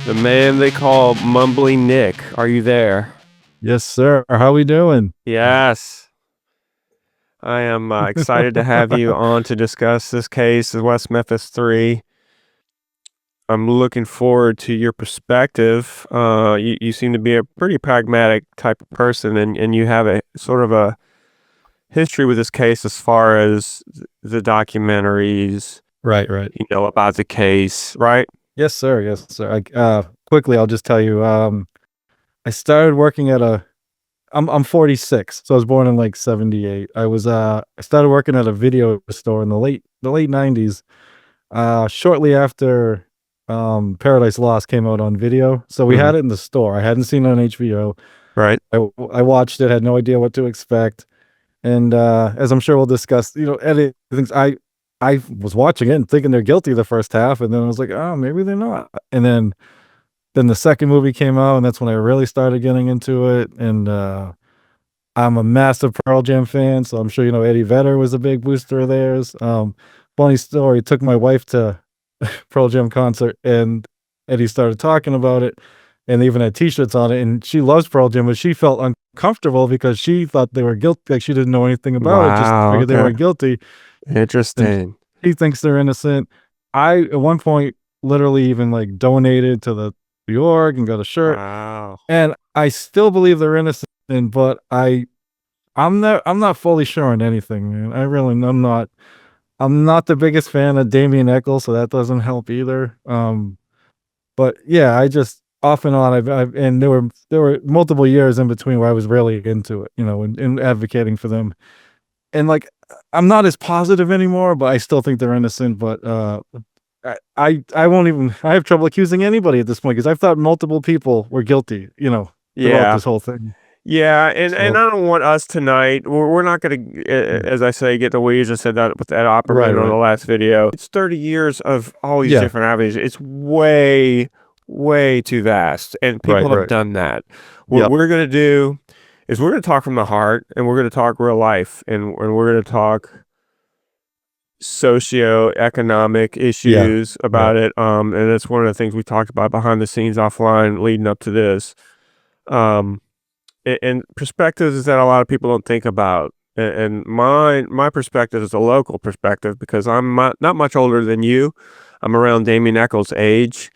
The man they call Mumbling Nick. Are you there? Yes, sir. How we doing? Yes. I am excited to have you on to discuss this case, the West Memphis Three. I'm looking forward to your perspective. You seem to be a pretty pragmatic type of person, and you have a sort of a history with this case as far as the documentaries, Right. about the case, right? Yes, sir. Yes, sir. Quickly, I'll just tell you. I started working at I'm 46, so I was born in like 78. I started working at a video store in the late 90s. Shortly after Paradise Lost came out on video, so we had it in the store. I hadn't seen it on HBO. Right. I watched it, had no idea what to expect, and as I'm sure we'll discuss, Eddie thinks I was watching it and thinking they're guilty the first half, and then I was like, oh, maybe they're not. And then the second movie came out, and that's when I really started getting into it. And I'm a massive Pearl Jam fan, so I'm sure Eddie Vedder was a big booster of theirs. Funny story, took my wife to Pearl Jam concert, and Eddie started talking about it, and they even had T-shirts on it, and she loves Pearl Jam, but she felt uncomfortable because she thought they were guilty, like she didn't know anything about it, just figured they were guilty. Interesting. He thinks they're innocent. I, at one point, literally even like donated to the org and got a shirt. Wow. And I still believe they're innocent, but I'm not fully sure on anything, man. I'm not the biggest fan of Damien Eccles, so that doesn't help either. But yeah, I just off and on, and there were multiple years in between where I was really into it, and advocating for them. And like, I'm not as positive anymore, but I still think they're innocent. But I won't even. I have trouble accusing anybody at this point because I've thought multiple people were guilty. Throughout this whole thing. Yeah, and I don't want us tonight. We're not going to, as I say, get the way you just said that with that Opperman on the last video. It's 30 years of all these different avenues. It's way, way too vast, and people have done that. What we're going to do is we're going to talk from the heart, and we're going to talk real life, and we're going to talk socioeconomic issues about it. And it's one of the things we talked about behind the scenes offline leading up to this. And perspectives that a lot of people don't think about. And my perspective is a local perspective because I'm not much older than you. I'm around Damien Eccles' age.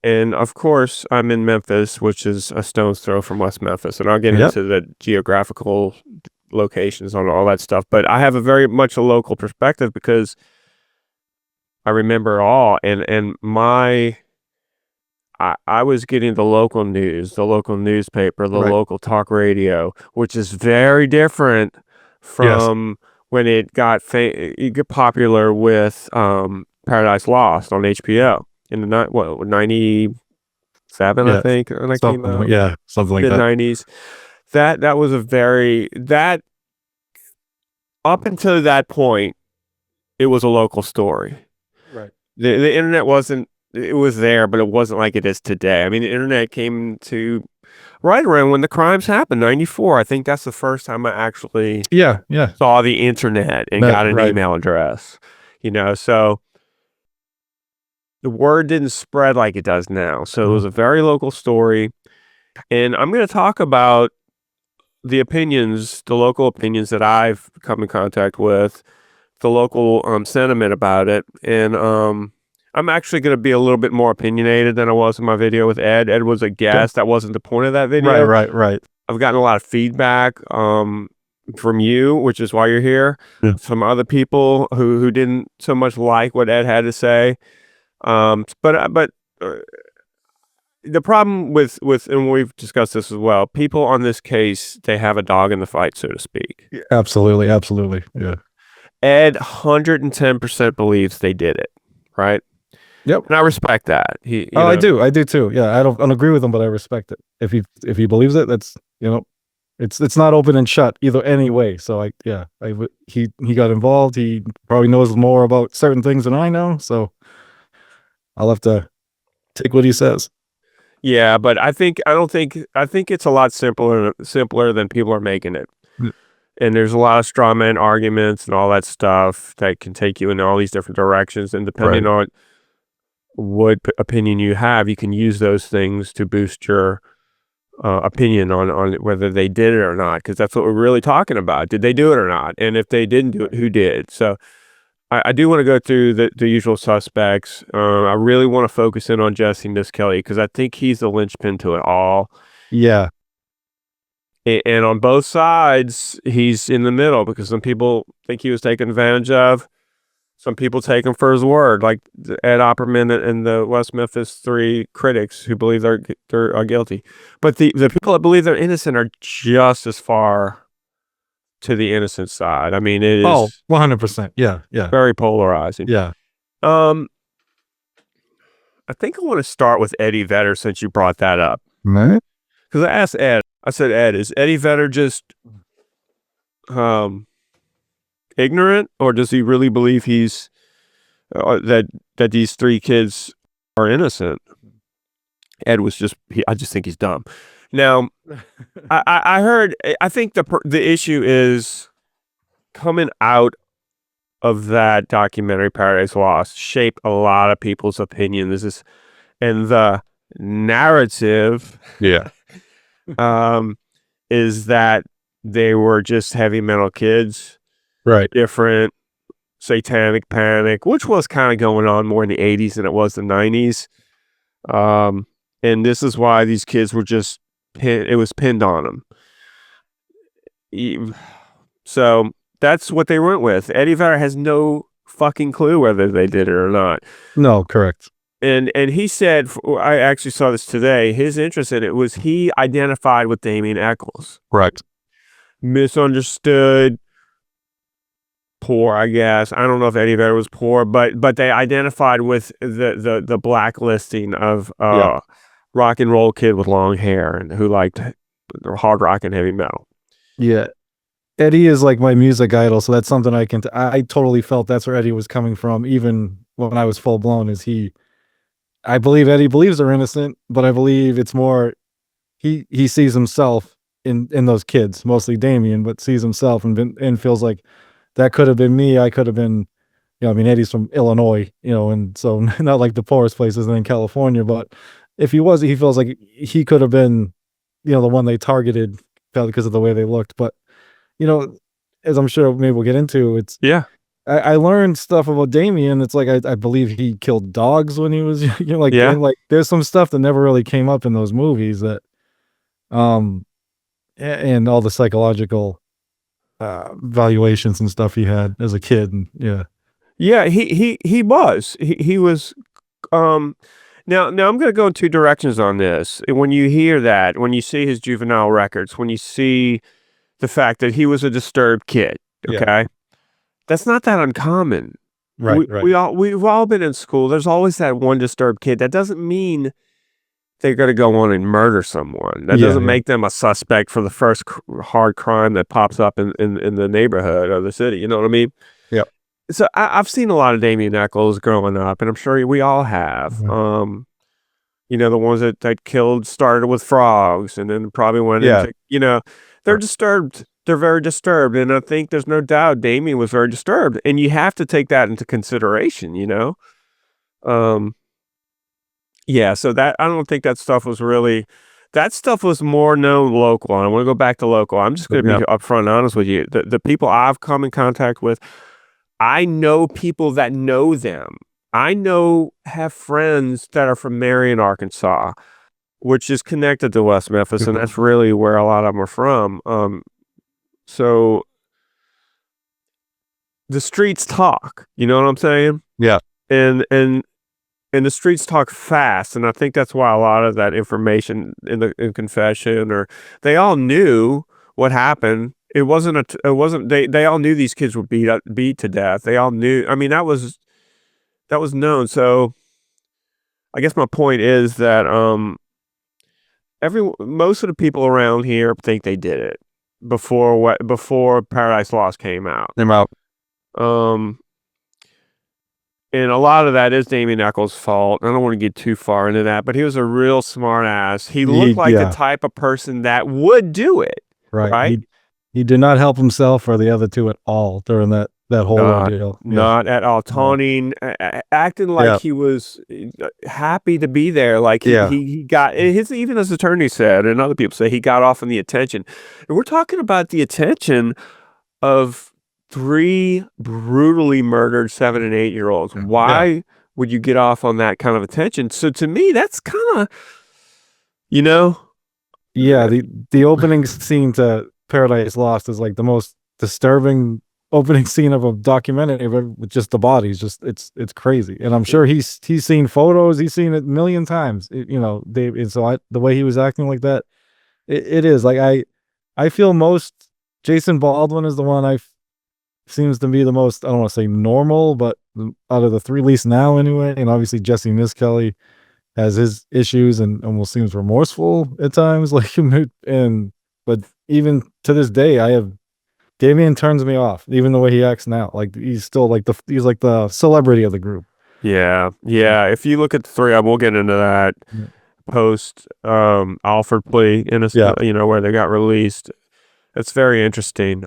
And of course, I'm in Memphis, which is a stone's throw from West Memphis. And I'll get into the geographical locations on all that stuff. But I have a very much a local perspective because I remember all. And I was getting the local news, the local newspaper, the local talk radio, which is very different from when it got popular with Paradise Lost on HBO in the 97, I think, when it came out. Something like that. Mid-90s. That was up until that point, it was a local story. Right. The internet wasn't. It was there, but it wasn't like it is today. I mean, the internet came to right around when the crimes happened, 94. I think that's the first time I actually saw the internet and got an email address. So the word didn't spread like it does now. So it was a very local story. And I'm going to talk about the local opinions that I've come in contact with, the local sentiment about it. And I'm actually going to be a little bit more opinionated than I was in my video with Ed. Ed was a guest. That wasn't the point of that video. Right. I've gotten a lot of feedback from you, which is why you're here. Some other people who didn't so much like what Ed had to say. But the problem with and we've discussed this as well, people on this case, they have a dog in the fight, so to speak. Absolutely. Yeah. Ed 110% believes they did it, right? Yep. And I respect that. I do too. Yeah, I don't agree with him, but I respect it. If he believes it, that's it's not open and shut either any way. So he got involved. He probably knows more about certain things than I know. So I'll have to take what he says. Yeah, but I think it's a lot simpler than people are making it. And there's a lot of straw man arguments and all that stuff that can take you in all these different directions. And depending on what opinion you have, you can use those things to boost your opinion on whether they did it or not, because that's what we're really talking about. Did they do it or not? And if they didn't do it, who did? So I do want to go through the usual suspects. I really want to focus in on Jessie Misskelley because I think he's the linchpin to it all. Yeah. And on both sides, he's in the middle because some people think he was taken advantage of. Some people take him for his word, like Ed Opperman and the West Memphis Three critics who believe they're guilty. But the people that believe they're innocent are just as far to the innocent side. I mean, it is 100%. Yeah, yeah. very polarizing. Yeah. I think I want to start with Eddie Vedder since you brought that up. Right. Because I asked Ed, I said, Ed, is Eddie Vedder just ignorant, or does he really believe he's that these three kids are innocent? Ed was I just think he's dumb. Now, I think the issue is coming out of that documentary, Paradise Lost, shaped a lot of people's opinions. And the narrative, is that they were just heavy metal kids, right? Different satanic panic, which was kind of going on more in the 80s than it was the 90s. And this is why these kids were just it was pinned on them. So that's what they went with. Eddie Vedder has no fucking clue whether they did it or not. No, correct. And he said, I actually saw this today, his interest in it was he identified with Damien Echols. Correct. Misunderstood, poor, I guess. I don't know if Eddie Vedder was poor, but they identified with the blacklisting of rock and roll kid with long hair and who liked hard rock and heavy metal. Yeah. Eddie is like my music idol, so that's something I totally felt that's where Eddie was coming from, even when I was full blown. I believe Eddie believes they're innocent, but I believe it's more he sees himself in those kids, mostly Damien, but sees himself and feels like that could have been me. I could have been, I mean, Eddie's from Illinois, and so not like the poorest places in California, but if he was, he feels like he could have been, the one they targeted because of the way they looked. But, as I'm sure maybe we'll get into, I learned stuff about Damien. It's like, I believe he killed dogs when he was, and like there's some stuff that never really came up in those movies that, and all the psychological valuations and stuff he had as a kid. And he was, now I'm going to go in two directions on this. When you hear that, when you see his juvenile records, when you see the fact that he was a disturbed kid, okay? That's not that uncommon. Right. We've all been in school. There's always that one disturbed kid. That doesn't mean they're going to go on and murder someone. That doesn't make them a suspect for the first hard crime that pops up in the neighborhood or the city. You know what I mean? Yeah. So I've seen a lot of Damien Echols growing up, and I'm sure we all have. Mm-hmm. The ones that killed started with frogs and then probably went into, they're disturbed. They're very disturbed. And I think there's no doubt Damien was very disturbed. And you have to take that into consideration, so that, I don't think that stuff was more known local. And I want to go back to local. I'm just going to be upfront and honest with you. The people I've come in contact with, I know people that know them. Have friends that are from Marion, Arkansas, which is connected to West Memphis. And that's really where a lot of them are from. So the streets talk, you know what I'm saying? Yeah. And the streets talk fast. And I think that's why a lot of that information in confession, or they all knew what happened. They all knew these kids were beat to death. They all knew. I mean, that was known. So I guess my point is that, most of the people around here think they did it before Paradise Lost came out. And a lot of that is Damien Echols' fault. I don't want to get too far into that, but he was a real smart ass. He looked like the type of person that would do it. Right. He did not help himself or the other two at all during that that whole ordeal. Not at all. Taunting, acting like he was happy to be there. Like he got his, even his attorney said, and other people say, he got off on the attention. And we're talking about the attention of 3 brutally murdered 7 and 8-year-olds. Why would you get off on that kind of attention? So to me, that's kind of, you know. Yeah, the opening scene to Paradise Lost is like the most disturbing opening scene of a documentary with just the bodies. Just it's crazy. And I'm sure he's seen photos, he's seen it a million times. You know, and so the way he was acting like that, it is like I feel most Jason Baldwin is the one seems to be the most, I don't want to say normal, but out of the 3, at least now anyway. And obviously Jessie Misskelley has his issues and almost seems remorseful at times, like, but even to this day, Damien turns me off, even the way he acts now. Like he's still like he's like the celebrity of the group. Yeah. If you look at the 3, we'll get into that post Alford plea, you know, where they got released. It's very interesting.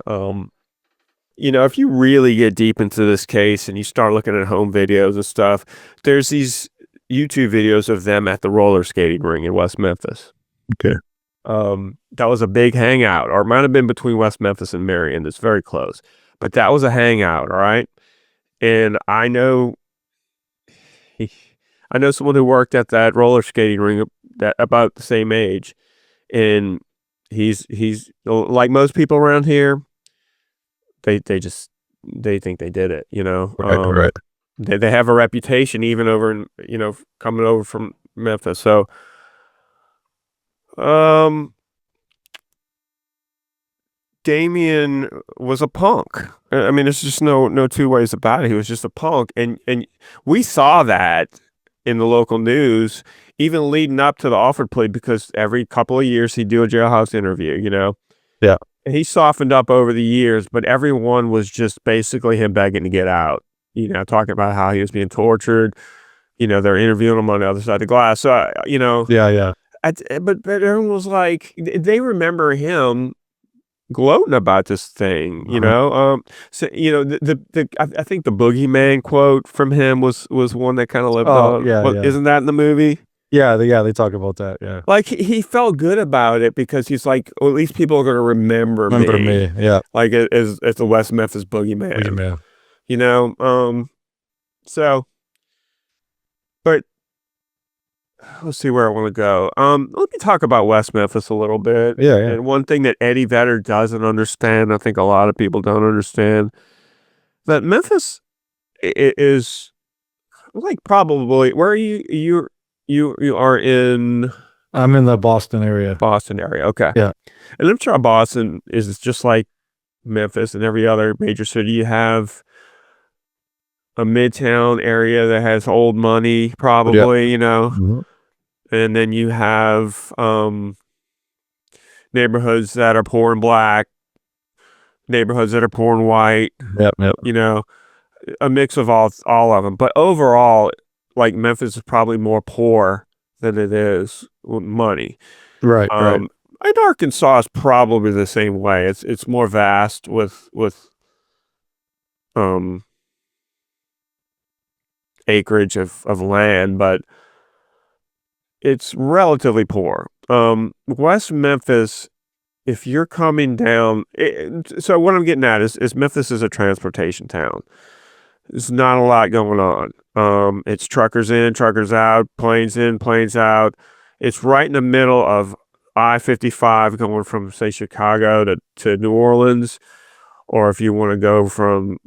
You know, if you really get deep into this case and you start looking at home videos and stuff, there's these YouTube videos of them at the roller skating ring in West Memphis. Okay. That was a big hangout, or it might have been between West Memphis and Marion. It's very close, but that was a hangout. All right. And I know someone who worked at that roller skating ring that about the same age, and he's like most people around here. They think they did it, you know. Right. They have a reputation even over in, you know, coming over from Memphis. So, Damien was a punk. I mean, there's just no 2 ways about it. He was just a punk, and we saw that in the local news, even leading up to the Alford plea, because every couple of years he'd do a jailhouse interview, you know. Yeah. And he softened up over the years, but everyone was just basically him begging to get out, you know, talking about how he was being tortured. You know, they're interviewing him on the other side of the glass. So, you know. Yeah. But everyone was like, they remember him gloating about this thing, you know. So, you know, I think the boogeyman quote from him was one that kind of lived on. Yeah. Isn't that in the movie? Yeah, they talk about that. Yeah, like he felt good about it because he's like, well, at least people are going to remember me. Yeah, like as the West Memphis boogeyman. You know, so, but let's see where I want to go. Let me talk about West Memphis a little bit. Yeah. And one thing that Eddie Vedder doesn't understand, I think a lot of people don't understand, that Memphis is like probably where are you are in. I'm in the Boston area. Okay. Yeah. And I'm sure Boston is just like Memphis and every other major city. You have a midtown area that has old money, probably, you know. And then you have neighborhoods that are poor and black, neighborhoods that are poor and white. Yep. You know, a mix of all of them. But overall, like Memphis is probably more poor than it is with money. Right. And Arkansas is probably the same way. It's more vast with acreage of land, but it's relatively poor. West Memphis, if you're coming down, so what I'm getting at is Memphis is a transportation town. There's not a lot going on. It's truckers in, truckers out, planes in, planes out. It's right in the middle of I-55 going from, say, Chicago to New Orleans, or if you want to go from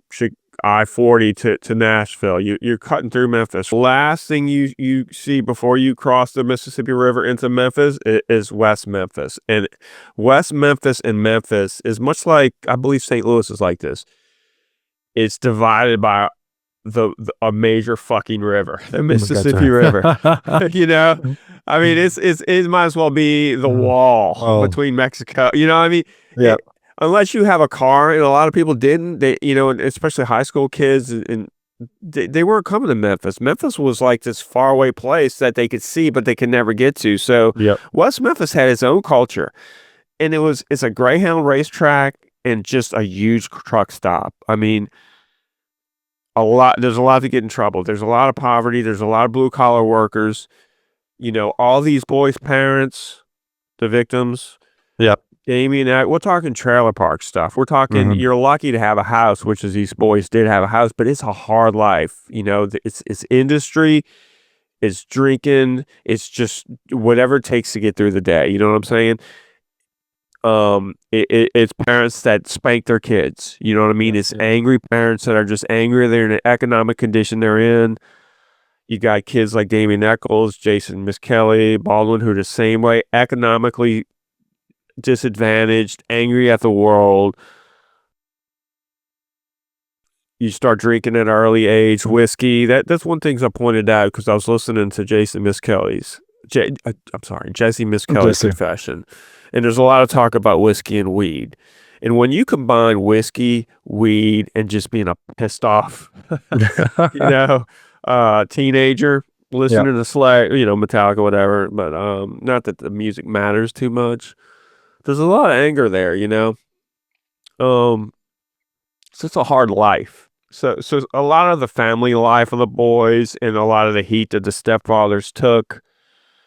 I-40 to Nashville, you're cutting through Memphis. Last thing you see before you cross the Mississippi River into Memphis is West Memphis. And West Memphis and Memphis is much like, I believe St. Louis is like this. It's divided by a major fucking river, the Mississippi River. You know, I mean, it might as well be the wall between Mexico. You know what I mean? Yeah. Unless you have a car, and a lot of people didn't. They, you know, especially high school kids, and they weren't coming to Memphis. Memphis was like this faraway place that they could see, but they could never get to. So West Memphis had its own culture, and it's a Greyhound racetrack and just a huge truck stop. I mean, there's a lot to get in trouble. There's a lot of poverty. There's a lot of blue collar workers. All these boys' parents, the victims. Yeah. Damien, we're talking trailer park stuff. We're talking you're lucky to have a house, which is these boys did have a house, but it's a hard life. It's industry, it's drinking, it's just whatever it takes to get through the day. You know what I'm saying? It's parents that spank their kids. You know what I mean? It's angry parents that are just angry. They're in an economic condition they're in. You got kids like Damien Eccles, Jason Misskelley, Baldwin, who are the same way, economically disadvantaged, angry at the world. You start drinking at an early age, whiskey. That's one thing I pointed out because I was listening to Jessie Misskelley's confession. And there's a lot of talk about whiskey and weed. And when you combine whiskey, weed, and just being a pissed off, teenager listening to Slayer, Metallica, whatever, but not that the music matters too much. There's a lot of anger there, So it's a hard life. So a lot of the family life of the boys and a lot of the heat that the stepfathers took,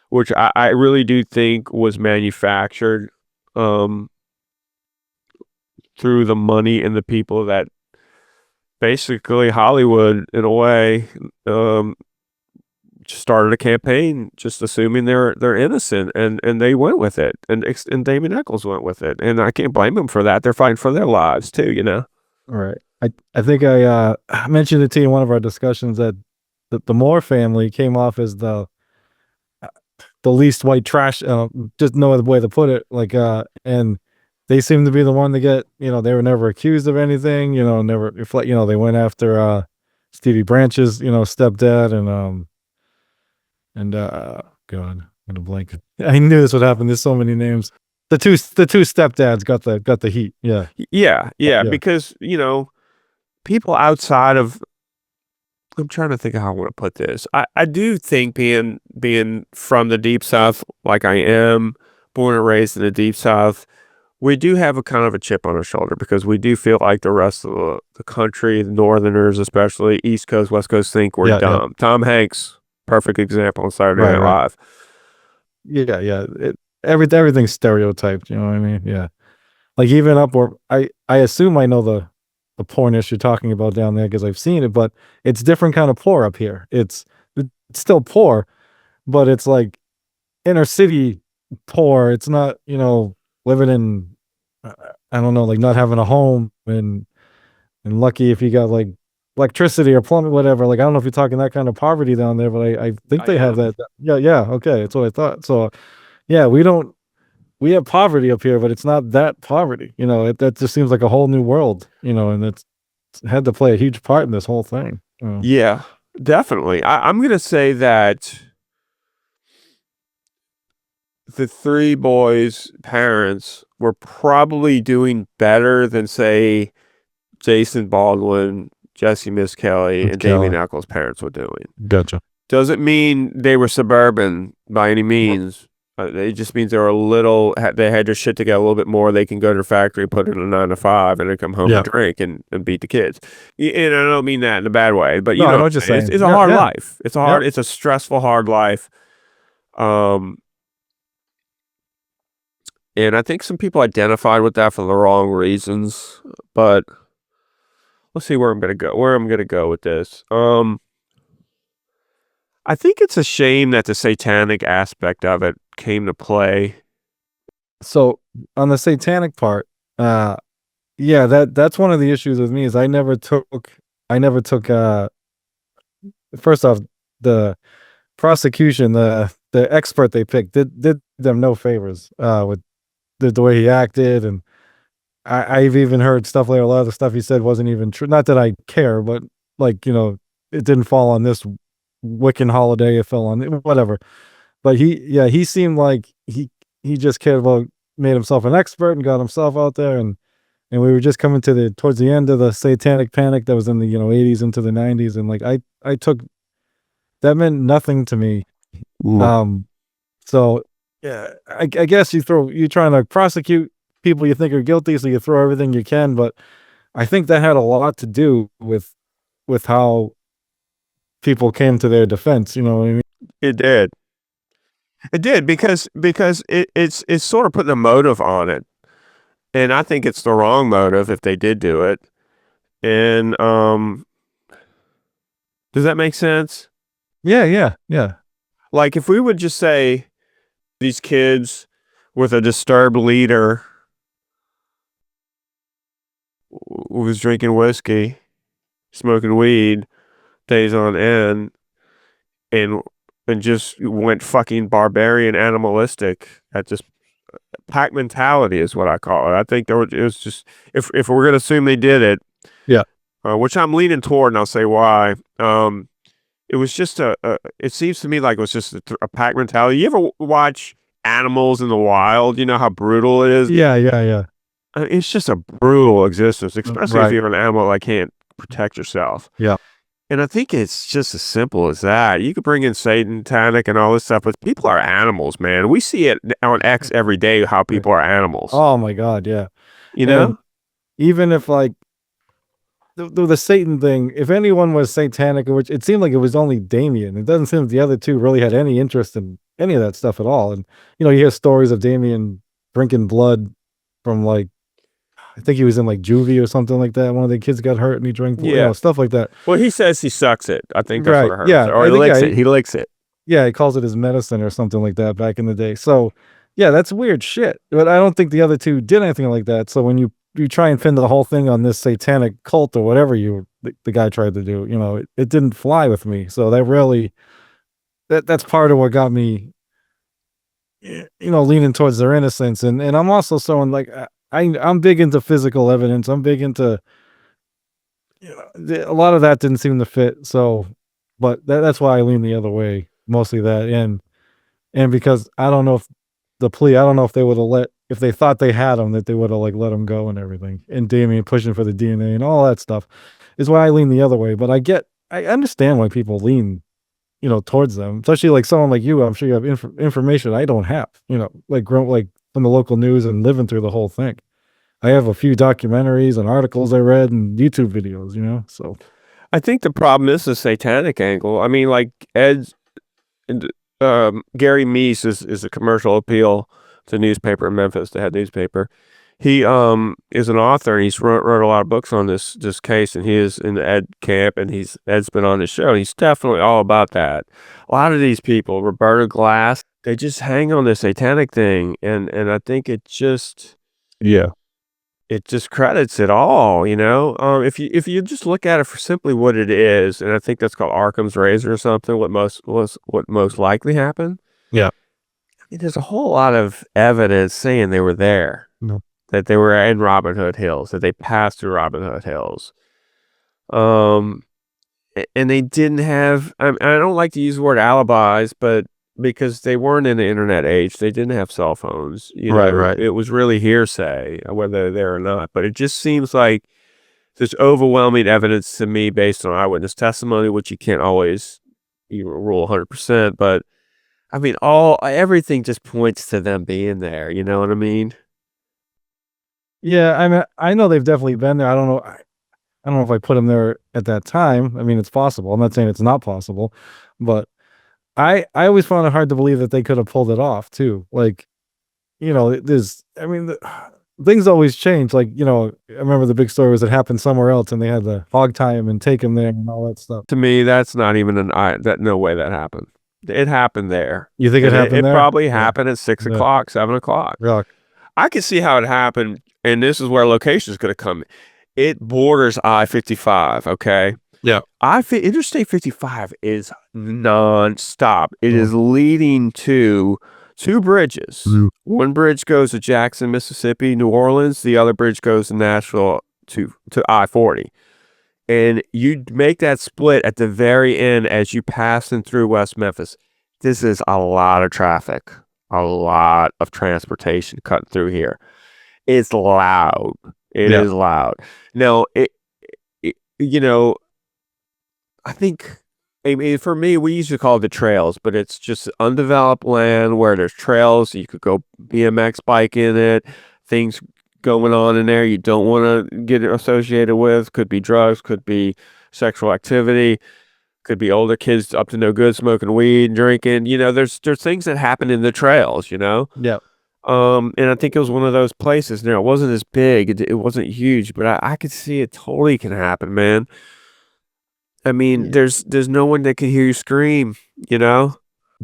which I really do think was manufactured through the money and the people that basically Hollywood, in a way, started a campaign just assuming they're innocent, and they went with it, and Damien Eccles went with it, and I can't blame them for that. They're fighting for their lives too, All right. I think I mentioned it to you in one of our discussions that the Moore family came off as the least white trash, just no other way to put it, and they seem to be the one to get, they were never accused of anything, never reflect, they went after Stevie Branch's, stepdad, and God, I'm gonna blank. I knew this would happen. There's so many names. The two stepdads got the heat. Yeah. Because people outside of, I'm trying to think of how I want to put this. I do think being from the Deep South, like I am, born and raised in the Deep South, we do have a kind of a chip on our shoulder because we do feel like the rest of the country, the Northerners especially, East Coast, West Coast, think we're dumb. Yeah. Tom Hanks, perfect example on Saturday Night Live. Yeah. Everything's stereotyped. You know what I mean? Yeah. Like even up where I assume I know the poorness you're talking about down there because I've seen it, but it's different kind of poor up here. It's still poor, but it's like inner city poor. It's not, living in, I don't know, like not having a home and lucky if you got like electricity or plumbing, whatever. Like, I don't know if you're talking that kind of poverty down there, but I think they have that. Yeah. Okay. That's what I thought. So yeah, we have poverty up here, but it's not that poverty, that just seems like a whole new world, and it's had to play a huge part in this whole thing. Yeah, definitely. I'm going to say that the three boys' parents were probably doing better than, say, Jason Baldwin, Jessie Misskelley, and Damien Eccles' parents were doing. Gotcha. Doesn't mean they were suburban by any means. It just means they were they had their shit together a little bit more. They can go to the factory, put in a 9 to 5, and then come home and drink and beat the kids. And I don't mean that in a bad way, but I know what you're saying. It's a hard life. It's it's a stressful, hard life. And I think some people identified with that for the wrong reasons, but let's see where I'm going to go with this. I think it's a shame that the satanic aspect of it came to play. So on the satanic part, that's one of the issues with me is I never took first off, the prosecution, the expert they picked did them no favors with the way he acted, and I've even heard stuff like a lot of the stuff he said wasn't even true. Not that I care, but like, it didn't fall on this Wiccan holiday, it fell on whatever. But he seemed like he just cared about, made himself an expert and got himself out there, and we were just coming towards the end of the satanic panic that was in the 80s into the 90s, and like I took that meant nothing to me. So yeah, I guess you're trying to prosecute people you think are guilty, so you throw everything you can, but I think that had a lot to do with with how people came to their defense. You know what I mean? It did. It did because it's sort of putting a motive on it, and I think it's the wrong motive if they did do it. And does that make sense? Yeah. Like if we would just say these kids with a disturbed leader who was drinking whiskey, smoking weed days on end, and just went fucking barbarian animalistic at this pack mentality is what I call it. I think it was just if we're gonna assume they did it, Yeah. Which I'm leaning toward, and I'll say why. It was just it seems to me like it was just a pack mentality. You ever watch animals in the wild? You know how brutal it is. Yeah. It's just a brutal existence, especially if Right. you're an animal that can't protect yourself. Yeah. And I think it's just as simple as that. You could bring in Satan, Tannic, and all this stuff, but people are animals, man. We see it on X every day how people are animals. Oh my God, yeah. You know? And even if like the Satan thing, if anyone was satanic, which it seemed like it was only Damien. It doesn't seem like the other two really had any interest in any of that stuff at all. And you hear stories of Damien drinking blood from like, I think he was in like juvie or something like that. One of the kids got hurt and he drank blood, stuff like that. Well, he says he sucks it. I think that's what I heard. Yeah. Or he licks it. He licks it. Yeah, he calls it his medicine or something like that back in the day. So yeah, that's weird shit. But I don't think the other two did anything like that. So when you try and pin the whole thing on this satanic cult or whatever the guy tried to do, it didn't fly with me. So that really, that's part of what got me, leaning towards their innocence. And I'm also someone like, I'm big into physical evidence. I'm big into, a lot of that didn't seem to fit. So, but that's why I lean the other way, mostly that. And because I don't know if I don't know if they would have if they thought they had him, that they would have like let him go and everything. And Damien pushing for the DNA and all that stuff is why I lean the other way. But I understand why people lean, towards them, especially like someone like you. I'm sure you have information I don't have, like from the local news and living through the whole thing. I have a few documentaries and articles I read and YouTube videos, so. I think the problem is the satanic angle. I mean, like Gary Meese is a commercial appeal to newspaper in Memphis, the head newspaper. He is an author and he's wrote a lot of books on this case, and he is in the Ed camp, and Ed's been on his show, and he's definitely all about that. A lot of these people, Roberta Glass, they just hang on this satanic thing, and I think it just credits it all, if you just look at it for simply what it is, and I think that's called Occam's razor or something, what most likely happened. Yeah. I mean, there's a whole lot of evidence saying they were there. No. That they were in Robin Hood Hills, that they passed through Robin Hood Hills. And they didn't have, I don't like to use the word alibis, but because they weren't in the internet age, they didn't have cell phones. Right. It was really hearsay, whether they're there or not. But it just seems like there's overwhelming evidence to me based on eyewitness testimony, which you can't always rule 100%. But I mean, everything just points to them being there. You know what I mean? Yeah, I mean, I know they've definitely been there. I don't know if I put them there at that time. I mean, it's possible. I'm not saying it's not possible, but I always found it hard to believe that they could have pulled it off too. Like, things always change. Like, I remember the big story was it happened somewhere else and they had to hog tie him and take him there and all that stuff. To me, that's not even no way that happened. It happened there. You think it happened there? It probably happened at 6 o'clock, 7 o'clock. Yeah. I can see how it happened, and this is where location is going to come. It borders I-55, okay? Yeah. Interstate 55 is nonstop. It is leading to two bridges. Mm. One bridge goes to Jackson, Mississippi, New Orleans. The other bridge goes to Nashville to I-40. And you make that split at the very end as you pass in through West Memphis. This is a lot of traffic, a lot of transportation cutting through here. It's loud. It is loud. Now, I think, for me, we used to call it the trails, but it's just undeveloped land where there's trails. You could go BMX bike in it, things going on in there you don't want to get associated with. Could be drugs, could be sexual activity. Could be older kids up to no good, smoking weed, drinking. There's things that happen in the trails. Yeah. And I think it was one of those places. Now, it wasn't as big, it wasn't huge, but I could see it totally can happen, man. I mean, there's no one that can hear you scream. Do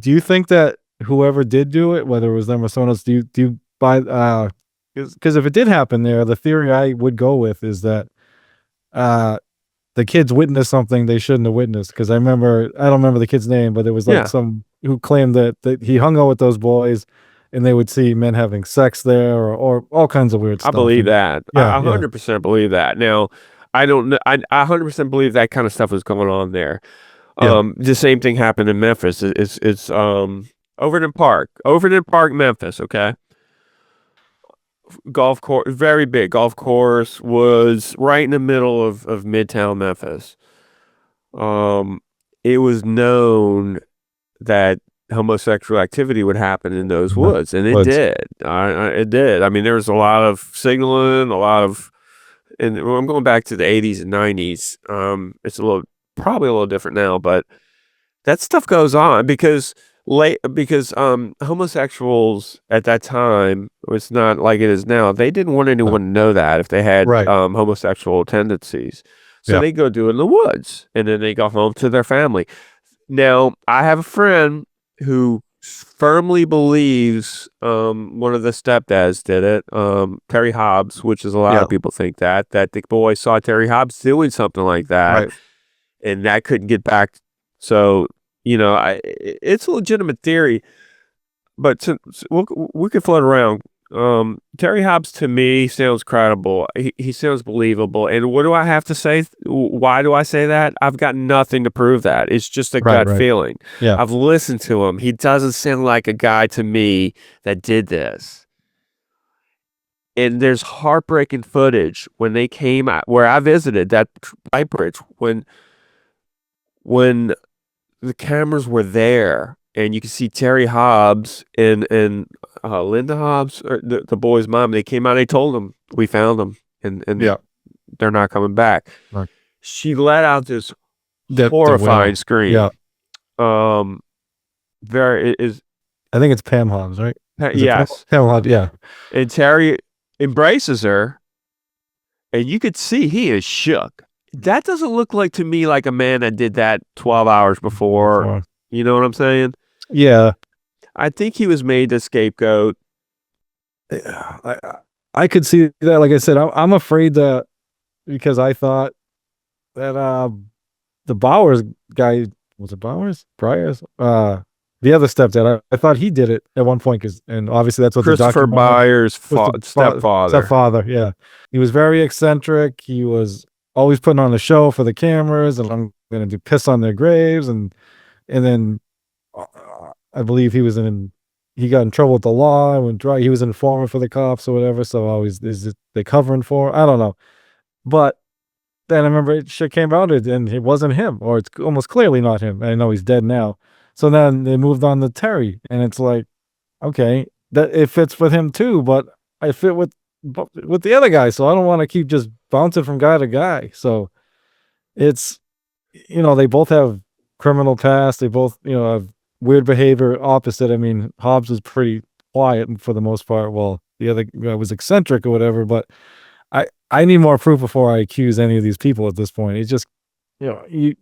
you think that whoever did do it, whether it was them or someone else, do you buy? Because if it did happen there, the theory I would go with is that the kids witnessed something they shouldn't have witnessed. Because I don't remember the kid's name, but it was like some who claimed that he hung out with those boys, and they would see men having sex there, or all kinds of weird stuff. I believe that. I 100% believe that. Now, I don't know. I 100% believe that kind of stuff is going on there. The same thing happened in Memphis. It's Overton Park, Memphis. Okay. Golf course, very big golf course, was right in the middle of Midtown Memphis. It was known that homosexual activity would happen in those woods, and it did. It did. I mean, there was a lot of signaling, and I'm going back to the 80s and 90s. It's probably a little different now, but that stuff goes on because homosexuals at that time, it's not like it is now. They didn't want anyone to know that if they had homosexual tendencies. So they go do it in the woods, and then they go home to their family. Now, I have a friend who firmly believes one of the stepdads did it, Terry Hobbs, which is a lot of people think that the boy saw Terry Hobbs doing something like that, and that couldn't get back. So, it's a legitimate theory, but we could float around. Terry Hobbs to me sounds credible. He sounds believable. And what do I have to say? Why do I say that? I've got nothing to prove that. It's just a gut feeling. Yeah. I've listened to him. He doesn't sound like a guy to me that did this. And there's heartbreaking footage when they came out where I visited that bike bridge when the cameras were there, and you can see Terry Hobbs and Linda Hobbs, or the boy's mom. They came out. They told them we found them, and they're not coming back. Right. She let out this horrifying scream. Yeah. I think it's Pam Hobbs, right? Yes. Pam Hobbs. Yeah. And Terry embraces her, and you could see he is shook. That doesn't look like to me like a man that did that 12 hours before. You know what I'm saying? Yeah. I think he was made the scapegoat. I could see that. Like I said, I'm afraid that because I thought that the Bowers guy, was it Bowers? Bryers? The other stepdad, I thought he did it at one point, and obviously that's what Christopher Byers' stepfather. Stepfather, yeah. He was very eccentric. He was always putting on a show for the cameras, and I'm going to do piss on their graves, and then I believe he got in trouble with the law and he was an informant for the cops or whatever. So always they covering for, I don't know, but then I remember shit came out and it wasn't him, or it's almost clearly not him. I know he's dead now. So then they moved on to Terry, and it's like, okay, that it fits with him too, but I fit with the other guy, so I don't want to keep just bouncing from guy to guy. So it's, they both have criminal past. They both, have weird behavior opposite. I mean, Hobbs was pretty quiet for the most part, while the other guy was eccentric or whatever. But I need more proof before I accuse any of these people at this point. It's just, I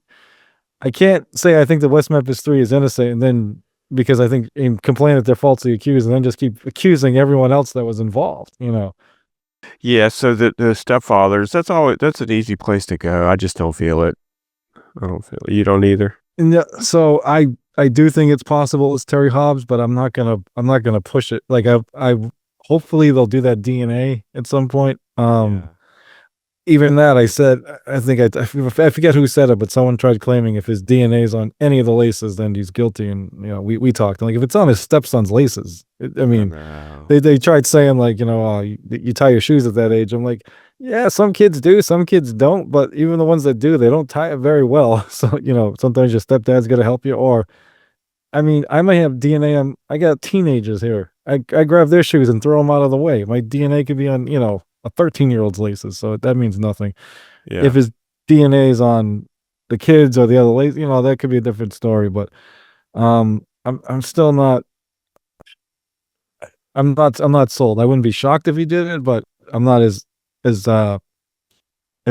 can't say I think the West Memphis Three is innocent, and then because I think complain that they're falsely accused, and then just keep accusing everyone else that was involved. Yeah. So the stepfathers, that's an easy place to go. I just don't feel it. I don't feel it. You don't either. And so I do think it's possible it's Terry Hobbs, but I'm not gonna push it. Like I hopefully they'll do that DNA at some point. Even that, I said, I think I forget who said it, but someone tried claiming if his DNA is on any of the laces, then he's guilty. And we talked like if it's on his stepson's laces, they tried saying like you tie your shoes at that age. I'm like, yeah, some kids do, some kids don't, but even the ones that do, they don't tie it very well. So sometimes your stepdad's got to help you, or I mean, I might have DNA on. I got teenagers here. I grab their shoes and throw them out of the way. My DNA could be on a 13-year-old's laces, so that means nothing. Yeah. If his DNA is on the kids or the other ladies, that could be a different story. But I'm still not. I'm not sold. I wouldn't be shocked if he did it, but I'm not as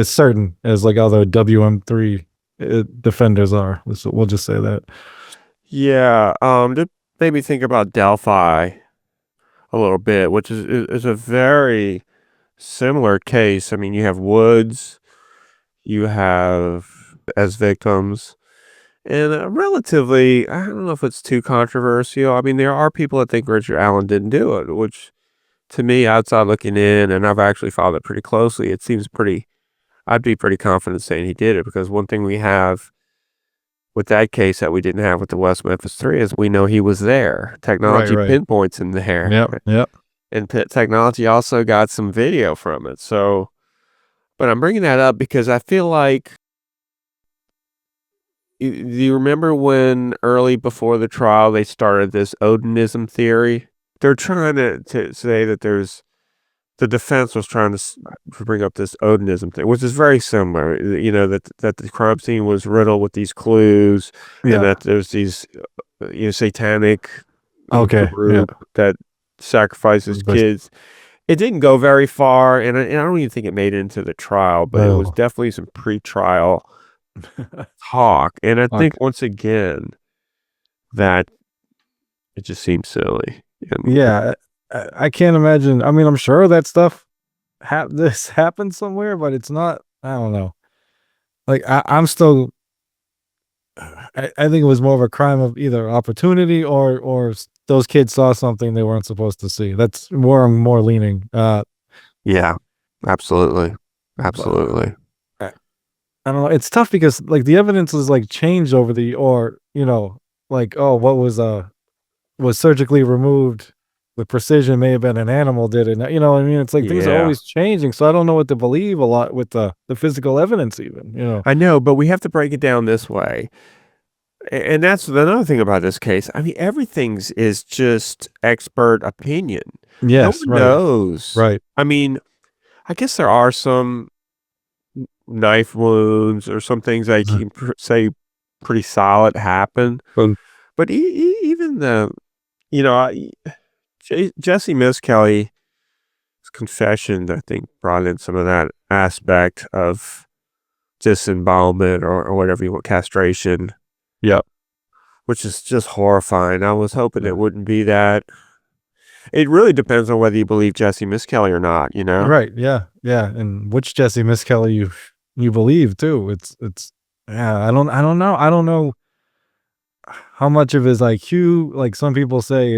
certain as like other WM3 defenders are. We'll just say that. Yeah. That made me think about Delphi a little bit, which is a very similar case. I mean, you have Woods, you have as victims, and relatively, I don't know if it's too controversial. I mean, there are people that think Richard Allen didn't do it, which to me, outside looking in, and I've actually followed it pretty closely, it seems pretty, I'd be pretty confident saying he did it, because one thing we have with that case that we didn't have with the West Memphis Three is we know he was there. Technology Right. pinpoints him there. Yep. And technology also got some video from it. So, but I'm bringing that up because I feel like, do you remember when early before the trial they started this Odinism theory? They're trying to say that the defense was trying to bring up this Odinism thing, which is very similar. That the crime scene was riddled with these clues, and that there's these satanic group that sacrifices kids. It didn't go very far, and I don't even think it made it into the trial, but it was definitely some pre-trial talk. And I think once again that it just seems silly. Yeah, I can't imagine. I mean, I'm sure that stuff this happened somewhere, but it's not. I don't know. Like I'm still. I think it was more of a crime of either opportunity or those kids saw something they weren't supposed to see. That's where I'm more leaning. Yeah, absolutely. I don't know. It's tough because like the evidence is like changed over like, oh, what was surgically removed with precision may have been an animal did it. You know what I mean? It's like things are always changing. So I don't know what to believe a lot with the physical evidence even. I know, but we have to break it down this way. And that's another thing about this case. I mean, everything's is just expert opinion. Yes, no one knows. Right. I mean, I guess there are some knife wounds or some things that you can say pretty solid happen. But even Jessie Misskelley's confession, I think, brought in some of that aspect of disembowelment or whatever you want, castration. Yep. Which is just horrifying. I was hoping it wouldn't be that. It really depends on whether you believe Jessie Misskelley or not, Right. Yeah. Yeah. And which Jessie Misskelley you believe too. It's I don't know. I don't know how much of his IQ, like some people say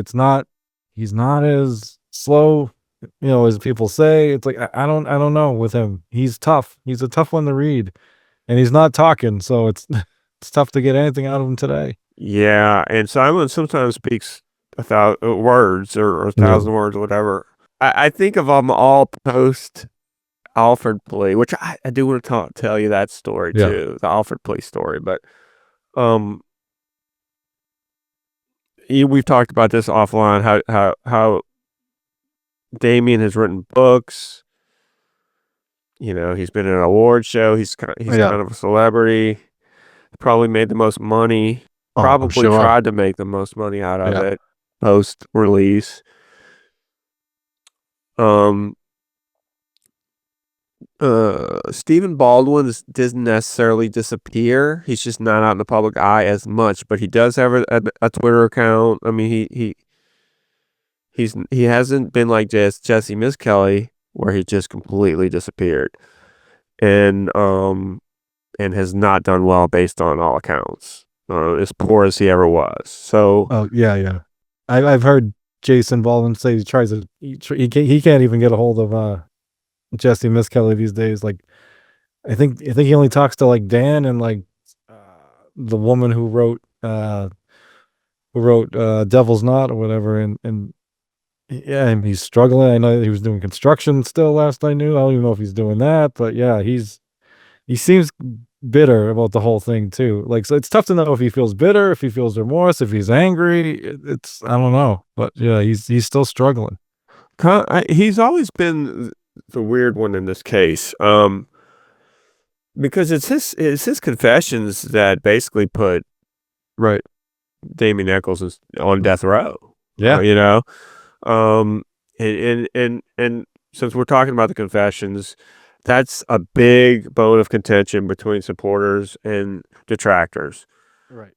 he's not as slow, as people say. It's like I don't know with him. He's tough. He's a tough one to read. And he's not talking, so it's tough to get anything out of him today. Yeah, and Simon sometimes speaks 1,000 words or 1,000 words or whatever. I think of them all post Alfred plea, which I do want to tell you that story too, the Alfred plea story. But we've talked about this offline. How Damien has written books. He's been in an award show. He's kind of a celebrity. Probably made the most money. Probably tried to make the most money out of it post release. Stephen Baldwin doesn't necessarily disappear. He's just not out in the public eye as much, but he does have a Twitter account. I mean, he hasn't been like Jessie Misskelley, where he just completely disappeared, and has not done well based on all accounts. As poor as he ever was. So. Yeah. I've heard Jason Baldwin say he tries to. He can't even get a hold of Jessie Misskelley these days. Like, I think he only talks to like Dan and like the woman who wrote Devil's Knot or whatever, and yeah, he's struggling. I know he was doing construction still last I knew. I don't even know if he's doing that, but yeah, he seems bitter about the whole thing too. Like, so it's tough to know if he feels bitter, if he feels remorse, if he's angry. It's I don't know, but yeah, he's still struggling. He's always been the weird one in this case. Because it's his confessions that basically put Right. Damien Eccles on death row. Yeah. You know, and since we're talking about the confessions, that's a big bone of contention between supporters and detractors. Right.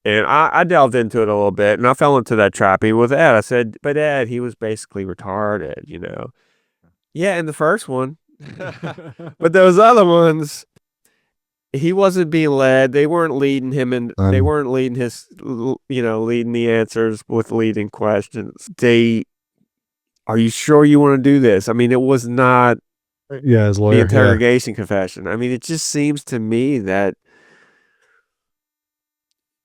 And I delved into it a little bit, and I fell into that trap. With Ed, I said, "But Ed, he was basically retarded, you know." Yeah, in the first one, but those other ones, he wasn't being led. They weren't leading him, and they weren't leading leading the answers with leading questions. Are you sure you want to do this? I mean, it was not his lawyer. the interrogation confession. I mean, it just seems to me that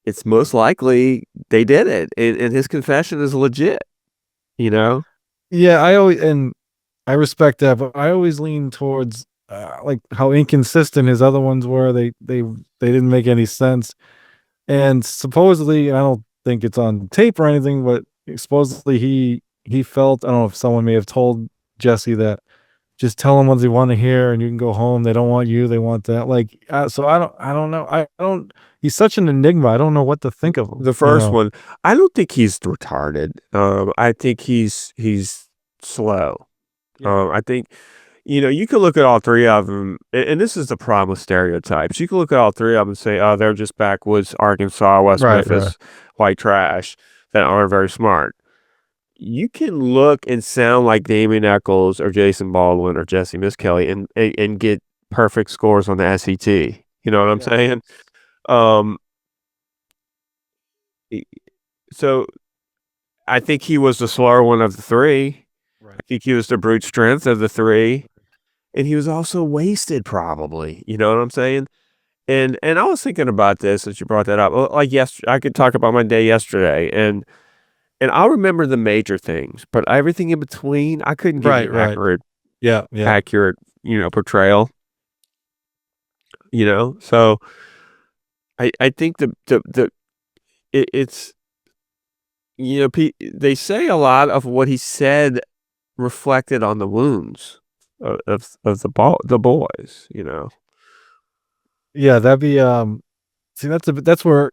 it's most likely they did it, and his confession is legit. You know? Yeah, I respect that, but I always lean towards like how inconsistent his other ones were. They didn't make any sense. And supposedly, I don't think it's on tape or anything, but supposedly he felt, I don't know if someone may have told Jessie that just tell them what they want to hear and you can go home. They don't want you, they want that. Like so I don't know. I don't He's such an enigma. I don't know what to think of him. The first one, I don't think he's retarded. I think he's slow. I think, you can look at all three of them, and this is the problem with stereotypes. You can look at all three of them and say, oh, they're just backwoods Arkansas, West Memphis, white trash that aren't very smart. You can look and sound like Damien Eccles or Jason Baldwin or Jessie Misskelley and get perfect scores on the SET. You know what I'm saying? So I think he was the slower one of the three. Right. I think he was the brute strength of the three. And he was also wasted, probably. You know what I'm saying? And I was thinking about this as you brought that up. Like I could talk about my day yesterday, and I'll remember the major things, but everything in between, I couldn't give you accurate, accurate, portrayal. So I think it's they say a lot of what he said reflected on the wounds of the boys. Yeah, that'd be see, that's where.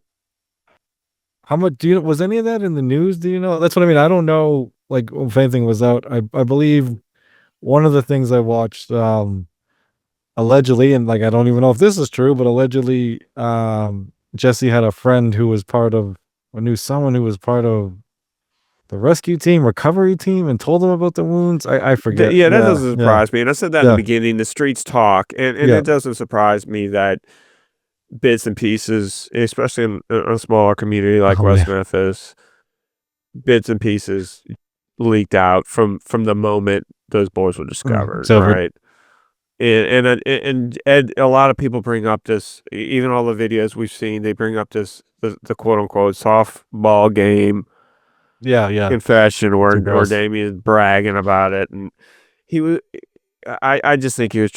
How much was any of that in the news? Do you know? That's what I mean. I don't know, like, if anything was out. I believe one of the things I watched, allegedly, and like I don't even know if this is true, but allegedly, Jessie had a friend who was part of, or knew someone who was part of the rescue team, recovery team, and told them about the wounds. I forget. Yeah, that doesn't surprise me. And I said that in the beginning. The streets talk, and it doesn't surprise me that bits and pieces, especially in a smaller community like West Memphis, bits and pieces leaked out from the moment those boys were discovered, right? And Ed, a lot of people bring up this, even all the videos we've seen, they bring up this the quote unquote softball game, confession where Damien's bragging about it, and he was. I just think he was.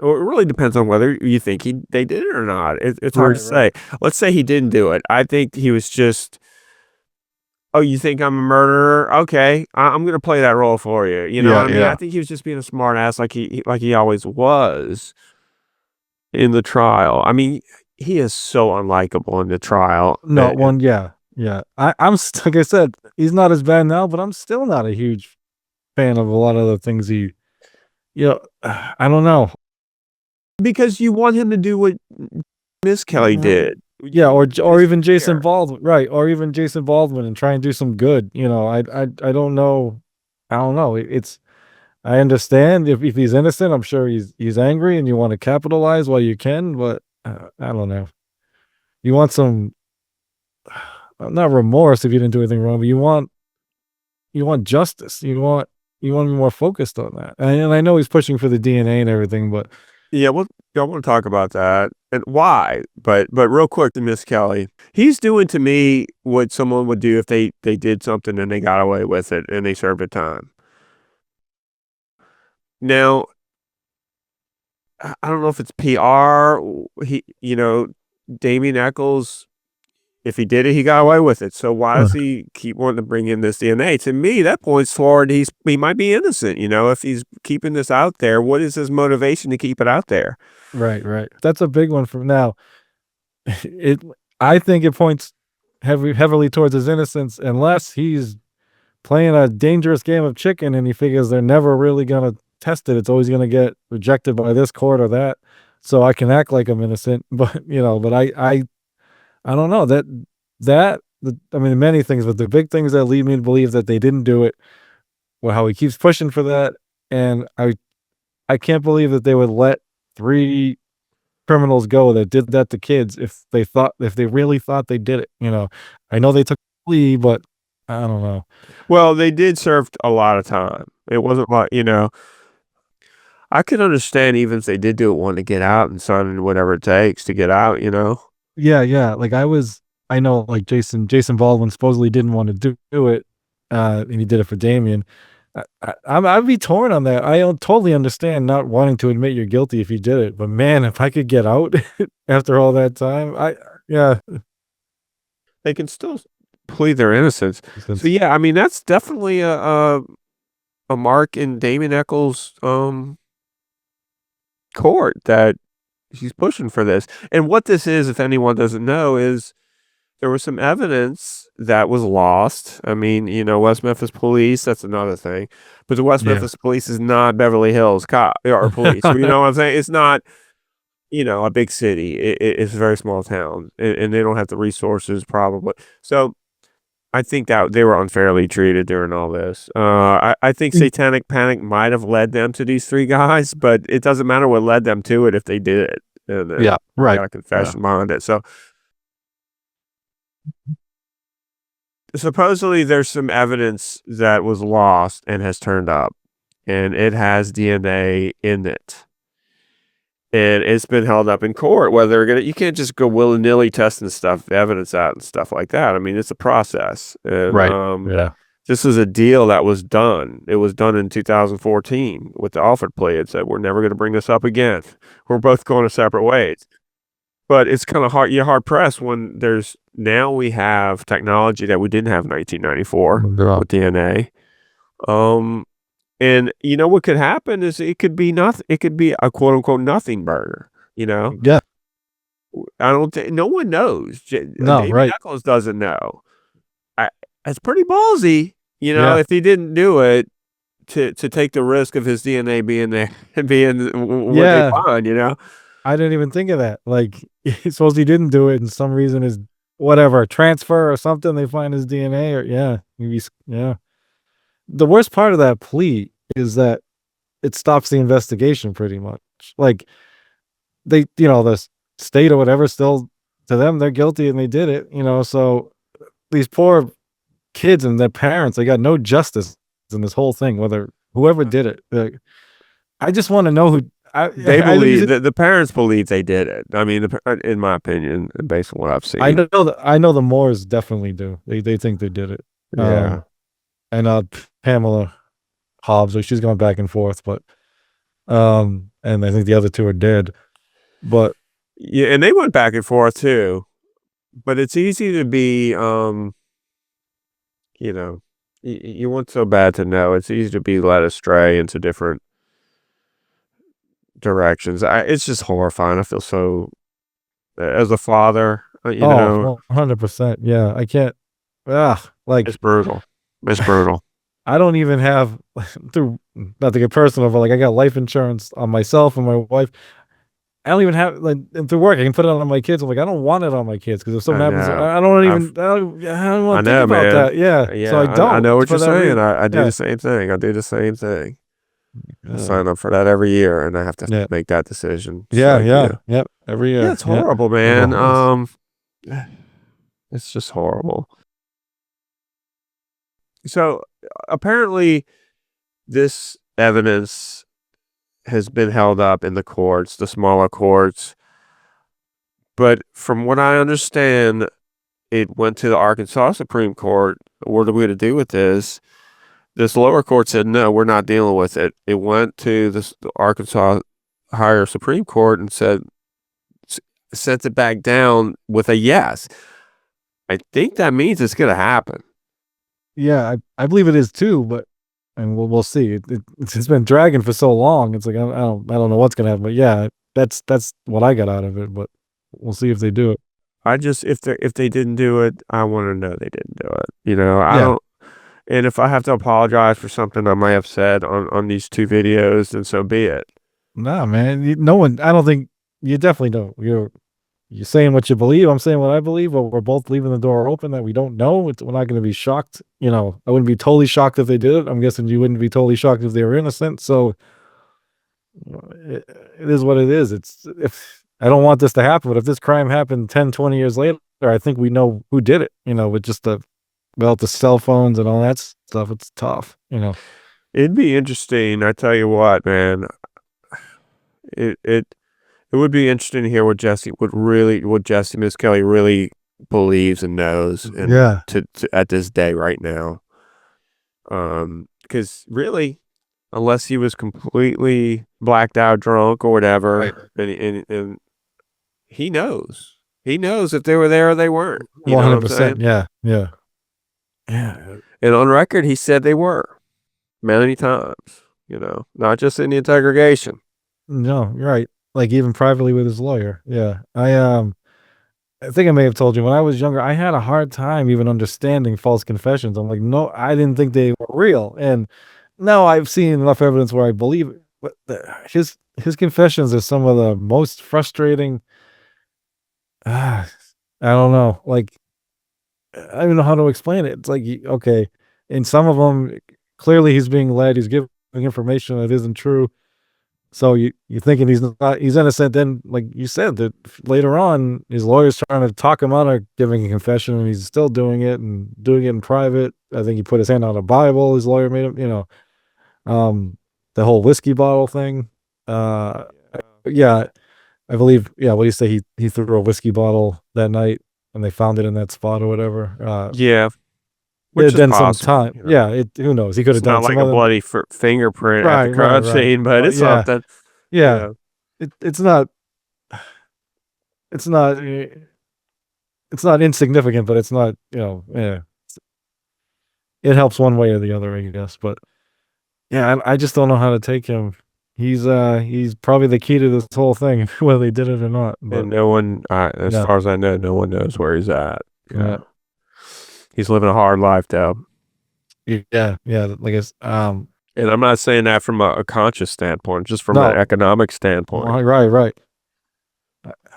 Well, it really depends on whether you think they did it or not. It's hard to say. Let's say he didn't do it. I think he was just. Oh, you think I'm a murderer? Okay, I'm gonna play that role for you. You know what I mean? I think he was just being a smart ass, like he always was in the trial. I mean, he is so unlikable in the trial. No one, I'm like I said, he's not as bad now, but I'm still not a huge fan of a lot of the things he. I don't know. Because you want him to do what Misskelley did. Yeah, or even Jason Baldwin, right? Or even Jason Baldwin, and try and do some good. I don't know. I don't know. I understand if he's innocent. I'm sure he's angry, and you want to capitalize while you can. But I don't know. You want some, not remorse if you didn't do anything wrong, but you want justice. You want to be more focused on that. And I know he's pushing for the DNA and everything, but yeah, well, I want to talk about that and why. But real quick to Misskelley, he's doing to me what someone would do if they did something and they got away with it and they served a time. Now, I don't know if it's PR. Damien Eccles, if he did it, he got away with it. So why does he keep wanting to bring in this DNA? To me, that points forward he might be innocent. If he's keeping this out there, what is his motivation to keep it out there? Right. That's a big one from now. It I think it points heavily towards his innocence unless he's playing a dangerous game of chicken and he figures they're never really gonna test it. It's always gonna get rejected by this court or that. So I can act like I'm innocent. But but I don't know I mean many things, but the big things that lead me to believe that they didn't do it were how he keeps pushing for that. And I can't believe that they would let 3 criminals go that did that to kids if they really thought they did it. I know they took a plea, but I don't know. Well, they did serve a lot of time. It wasn't like, I could understand even if they did do it, wanting to get out and sign whatever it takes to get out, Yeah. Like I know like Jason Baldwin supposedly didn't want to do it, and he did it for Damien. I'd be torn on that. I don't totally understand not wanting to admit you're guilty if you did it, but man, if I could get out after all that time, yeah. They can still plead their innocence. So yeah, I mean that's definitely a mark in Damien Eccles' court that he's pushing for this. And what this is, if anyone doesn't know, is there was some evidence that was lost. I mean, West Memphis Police, that's another thing. But the West Memphis Police is not Beverly Hills cop or police. You know what I'm saying? It's not, a big city. It's a very small town, and they don't have the resources probably. So I think that they were unfairly treated during all this. I think satanic panic might have led them to these 3 guys, but it doesn't matter what led them to it if they did it. Yeah, right. Got a confession behind it. So supposedly there's some evidence that was lost and has turned up, and it has DNA in it. And it's been held up in court. You can't just go willy-nilly testing evidence out and stuff like that. I mean, it's a process. And, right. This is a deal that was done. It was done in 2014 with the Alford plea. It said, we're never going to bring this up again. We're both going to separate ways. But it's kind of hard. You're hard pressed when now we have technology that we didn't have in 1994 with DNA. And what could happen is it could be nothing. It could be a quote unquote nothing burger. Yeah. I don't think no one knows. No, David right. Eccles doesn't know. It's pretty ballsy, if he didn't do it to take the risk of his DNA being there and being what they find. I didn't even think of that. Like, suppose he didn't do it, and some reason is whatever transfer or something. They find his DNA, or yeah. The worst part of that plea is that it stops the investigation pretty much. Like they, the state or whatever, still to them they're guilty and they did it. So these poor kids and their parents, they got no justice in this whole thing. Whether whoever did it, I just want to know who. They believe the parents believe they did it. I mean, in my opinion, based on what I've seen, I know the Moores definitely do. They think they did it. Yeah, and Pamela Hobbs, so she's going back and forth, but and I think the other 2 are dead. But yeah, and they went back and forth too. But it's easy to be, you want so bad to know. It's easy to be led astray into different directions. It's just horrifying. I feel so, as a father, 100%. Yeah, I can't. Like it's brutal. It's brutal. I don't even have not to get personal, but like I got life insurance on myself and my wife. I don't even have and through work I can put it on my kids. I'm like, I don't want it on my kids because if something happens, I don't want to think about that. Yeah. So I don't. I know what you're saying. I do the same thing. I do the same thing. I sign up for that every year, and I have to make that decision. Yep. Every year. Yeah, it's horrible, man. It's just horrible. So apparently, this evidence has been held up in the courts, the smaller courts. But from what I understand, it went to the Arkansas Supreme Court. What are we going to do with this? This lower court said, no, we're not dealing with it. It went to the Arkansas higher Supreme Court and sent it back down with a yes. I think that means it's going to happen. Yeah, I believe it is too, but and we'll see. It's been dragging for so long. It's like I don't know what's going to happen, but yeah, that's what I got out of it. But we'll see if they do it. If they didn't do it, I want to know they didn't do it. You know, I Yeah. don't. And if I have to apologize for something I may have said on these 2 videos, then so be it. Nah, man. No one. I don't think you definitely don't. You're saying what you believe. I'm saying what I believe. But we're both leaving the door open that we don't know. We're not going to be shocked. You know, I wouldn't be totally shocked if they did it. I'm guessing you wouldn't be totally shocked if they were innocent. So it is what it is. It's if I don't want this to happen, but if this crime happened 10, 20 years later, I think we know who did it. You know, with just the cell phones and all that stuff, it's tough. You know, It'd be interesting. I tell you what, man. It would be interesting to hear what Jessie Misskelley really believes and knows, and yeah, to at this day right now. Because really, unless he was completely blacked out, drunk, or whatever, right. and he knows if they were there or they weren't. You know what I'm saying? 100%. Yeah, yeah. Yeah. And on record, he said they were many times. You know, not just in the interrogation. No, you're right. Like even privately with his lawyer. Yeah. I think I may have told you when I was younger, I had a hard time even understanding false confessions. I'm like, no, I didn't think they were real. And now I've seen enough evidence where I believe it. But his confessions are some of the most frustrating. I don't know. Like I don't know how to explain it. It's like okay, in some of them, clearly he's being led. He's giving information that isn't true. So you're thinking he's innocent. Then, like you said, that later on his lawyer's trying to talk him out of giving a confession, and he's still doing it and doing it in private. I think he put his hand on a Bible. His lawyer made him, the whole whiskey bottle thing. Yeah, I believe. Yeah, what do you say? He threw a whiskey bottle that night, and they found it in that spot or whatever. Yeah, It which had is done some possible. time. You know? Yeah, who knows? He could have It's done not like some a other. bloody fingerprint at the Right, crime right. scene, but it's Yeah, something. yeah. Yeah. It's not. It's not. It's not insignificant, but it's not. Yeah. It helps one way or the other, I guess. But yeah, I just don't know how to take him. He's probably the key to this whole thing, whether they did it or not. But And no one, as yeah, far as I know, no one knows where he's at. yeah, He's living a hard life, though. yeah. Like it's And I'm not saying that from a conscious standpoint, just from an no, economic standpoint. right.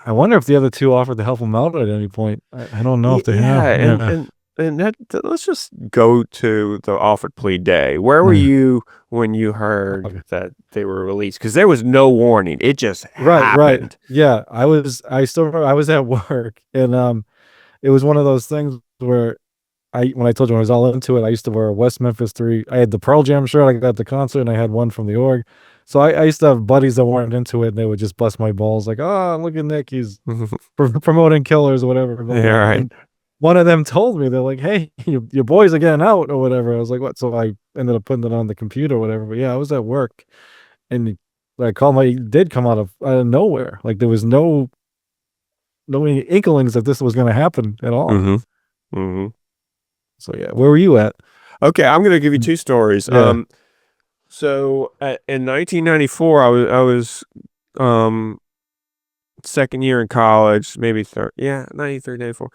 I wonder if the other two offered to help him out at any point. I don't know if they have. Yeah. And that let's just go to the offered plea day. Where were you when you heard that they were released? Because there was no warning. It just happened. Right. Yeah, I still remember I was at work, and it was one of those things where when I told you when I was all into it, I used to wear a West Memphis Three. I had the Pearl Jam shirt I got at the concert, and I had one from the org. So I used to have buddies that weren't into it, and they would just bust my balls like, "Oh, look at Nick, he's promoting killers or whatever." Yeah, right. And one of them told me, they're like, "Hey, your boys are getting out or whatever." I was like, "What?" So I ended up putting it on the computer or whatever. But yeah, I was at work, and I called my did come out of nowhere. Like there was no inklings that this was going to happen at all. So yeah, where were you at? Okay, I'm going to give you 2 stories. Yeah. So in 1994, I was second year in college, maybe third. Yeah, 93, 94.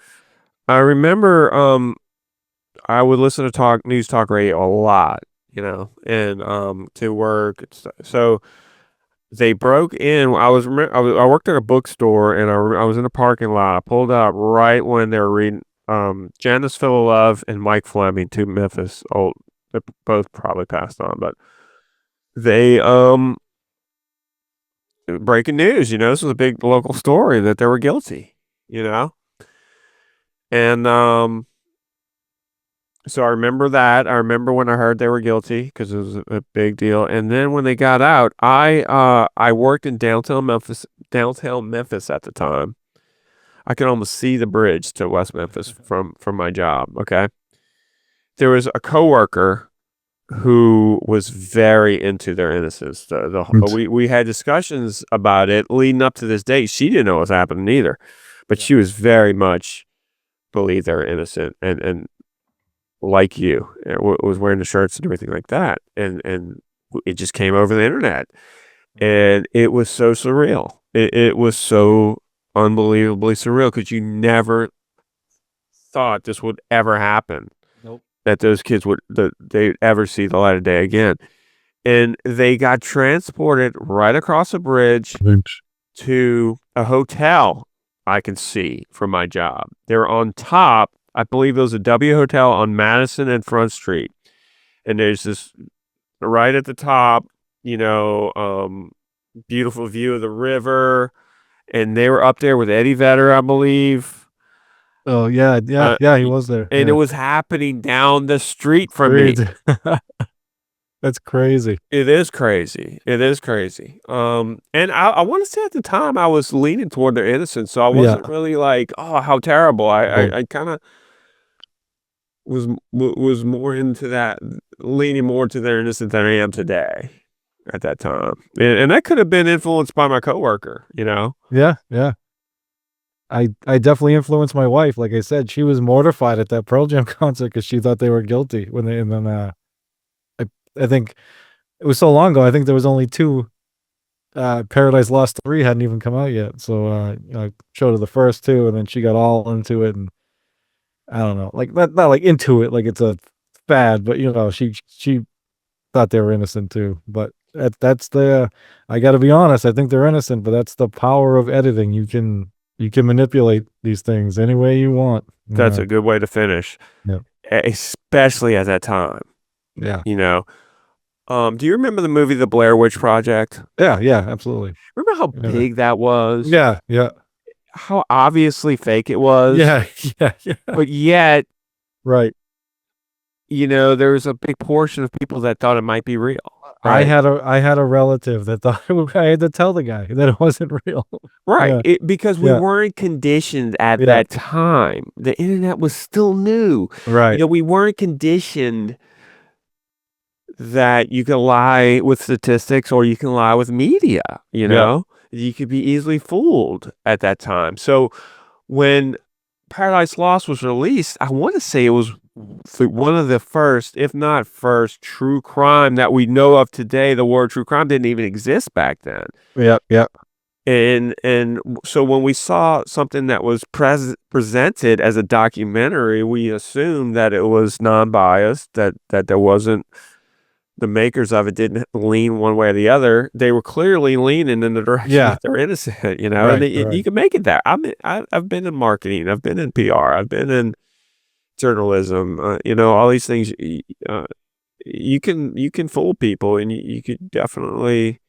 I remember I would listen to news talk radio a lot, and to work. So they broke in. I worked at a bookstore, and I was in a parking lot. I pulled up right when they were reading Janice Phillilove and Mike Fleming, 2 Memphis old. They both probably passed on, but they breaking news. This was a big local story that they were guilty. And so I remember that. I remember when I heard they were guilty because it was a big deal. And then when they got out, I worked in downtown Memphis at the time. I could almost see the bridge to West Memphis from my job. Okay, there was a coworker who was very into their innocence. We had discussions about it leading up to this day. She didn't know what was happening either, but she was very much believed they're innocent and like you, was wearing the shirts and everything like that, and it just came over the internet, and it was so surreal. It was so unbelievably surreal because you never thought this would ever happen. Nope. That those kids they'd ever see the light of day again. And they got transported right across a bridge to a hotel I can see from my job. They were on top, I believe it was a W Hotel on Madison and Front Street. And there's this right at the top, beautiful view of the river. And they were up there with Eddie Vedder, I believe. Oh, yeah, he was there. And it was happening down the street from me. That's crazy. It is crazy. It is crazy. And I want to say at the time I was leaning toward their innocence, so I wasn't really like, oh, how terrible. I kind of was more into that, leaning more to their innocence than I am today at that time. And that could have been influenced by my coworker, Yeah. I definitely influenced my wife. Like I said, she was mortified at that Pearl Jam concert because she thought they were guilty and then I think it was so long ago. I think there was only 2. Paradise Lost 3 hadn't even come out yet. So I showed her the first 2, and then she got all into it. And I don't know, like not like into it, like it's a fad, but she thought they were innocent too. But that's I got to be honest. I think they're innocent, but that's the power of editing. You can manipulate these things any way you want. That's a good way to finish. Yeah. Especially at that time. Yeah. Do you remember the movie The Blair Witch Project? Yeah, absolutely. Remember how big that was? Yeah. How obviously fake it was? Yeah. But yet, right. There was a big portion of people that thought it might be real. Right? I had a relative that thought I had to tell the guy that it wasn't real. Right. Yeah. Because we weren't conditioned at that time. The internet was still new. Right. We weren't conditioned that you can lie with statistics or you can lie with media, you could be easily fooled at that time. So when Paradise Lost was released, I want to say it was one of the first, if not first, true crime that we know of today. The word true crime didn't even exist back then. Yep. And so when we saw something that was presented as a documentary, we assumed that it was non-biased, that there wasn't, the makers of it didn't lean one way or the other. They were clearly leaning in the direction that they're innocent, Right, and you can make it that. I've been in marketing, I've been in PR, I've been in journalism, all these things. You can fool people, and you could definitely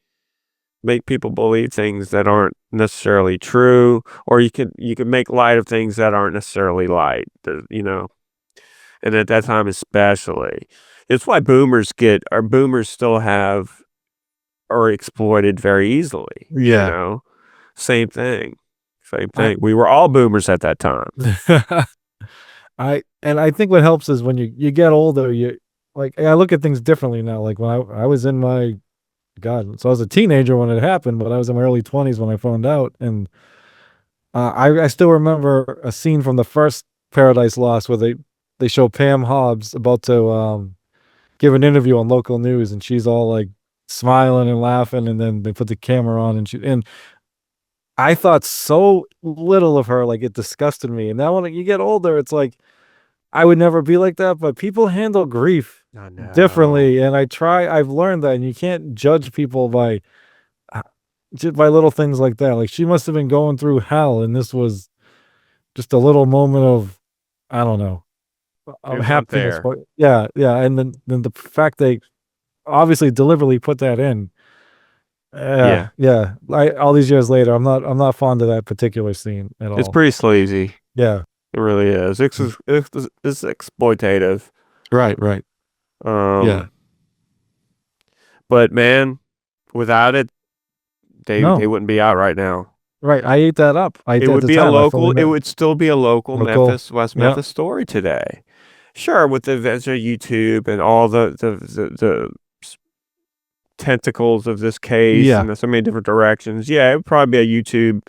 make people believe things that aren't necessarily true, or you can make light of things that aren't necessarily light, and at that time especially. It's why boomers still are exploited very easily. Yeah. Same thing. We were all boomers at that time. I think what helps is when you get older, I look at things differently now. Like when I was in my, so I was a teenager when it happened, but I was in my early 20s when I found out. And I still remember a scene from the first Paradise Lost where they show Pam Hobbs about to give an interview on local news, and she's all like smiling and laughing, and then they put the camera on, and I thought so little of her, like it disgusted me. And now when you get older, it's like I would never be like that, but people handle grief differently, and I've learned that, and you can't judge people by little things like that. Like she must have been going through hell, and this was just a little moment of, I don't know, happiness. Yeah. And then the fact they obviously deliberately put that in. All these years later, I'm not fond of that particular scene at all. It's pretty sleazy. Yeah, it really is. It's exploitative. Right. But man, without it, they wouldn't be out right now. Right, I ate that up. It would be a local. It would still be a local Memphis, West Memphis story today. Sure, with the events of YouTube and all the tentacles of this case and so many different directions. Yeah, it would probably be a YouTube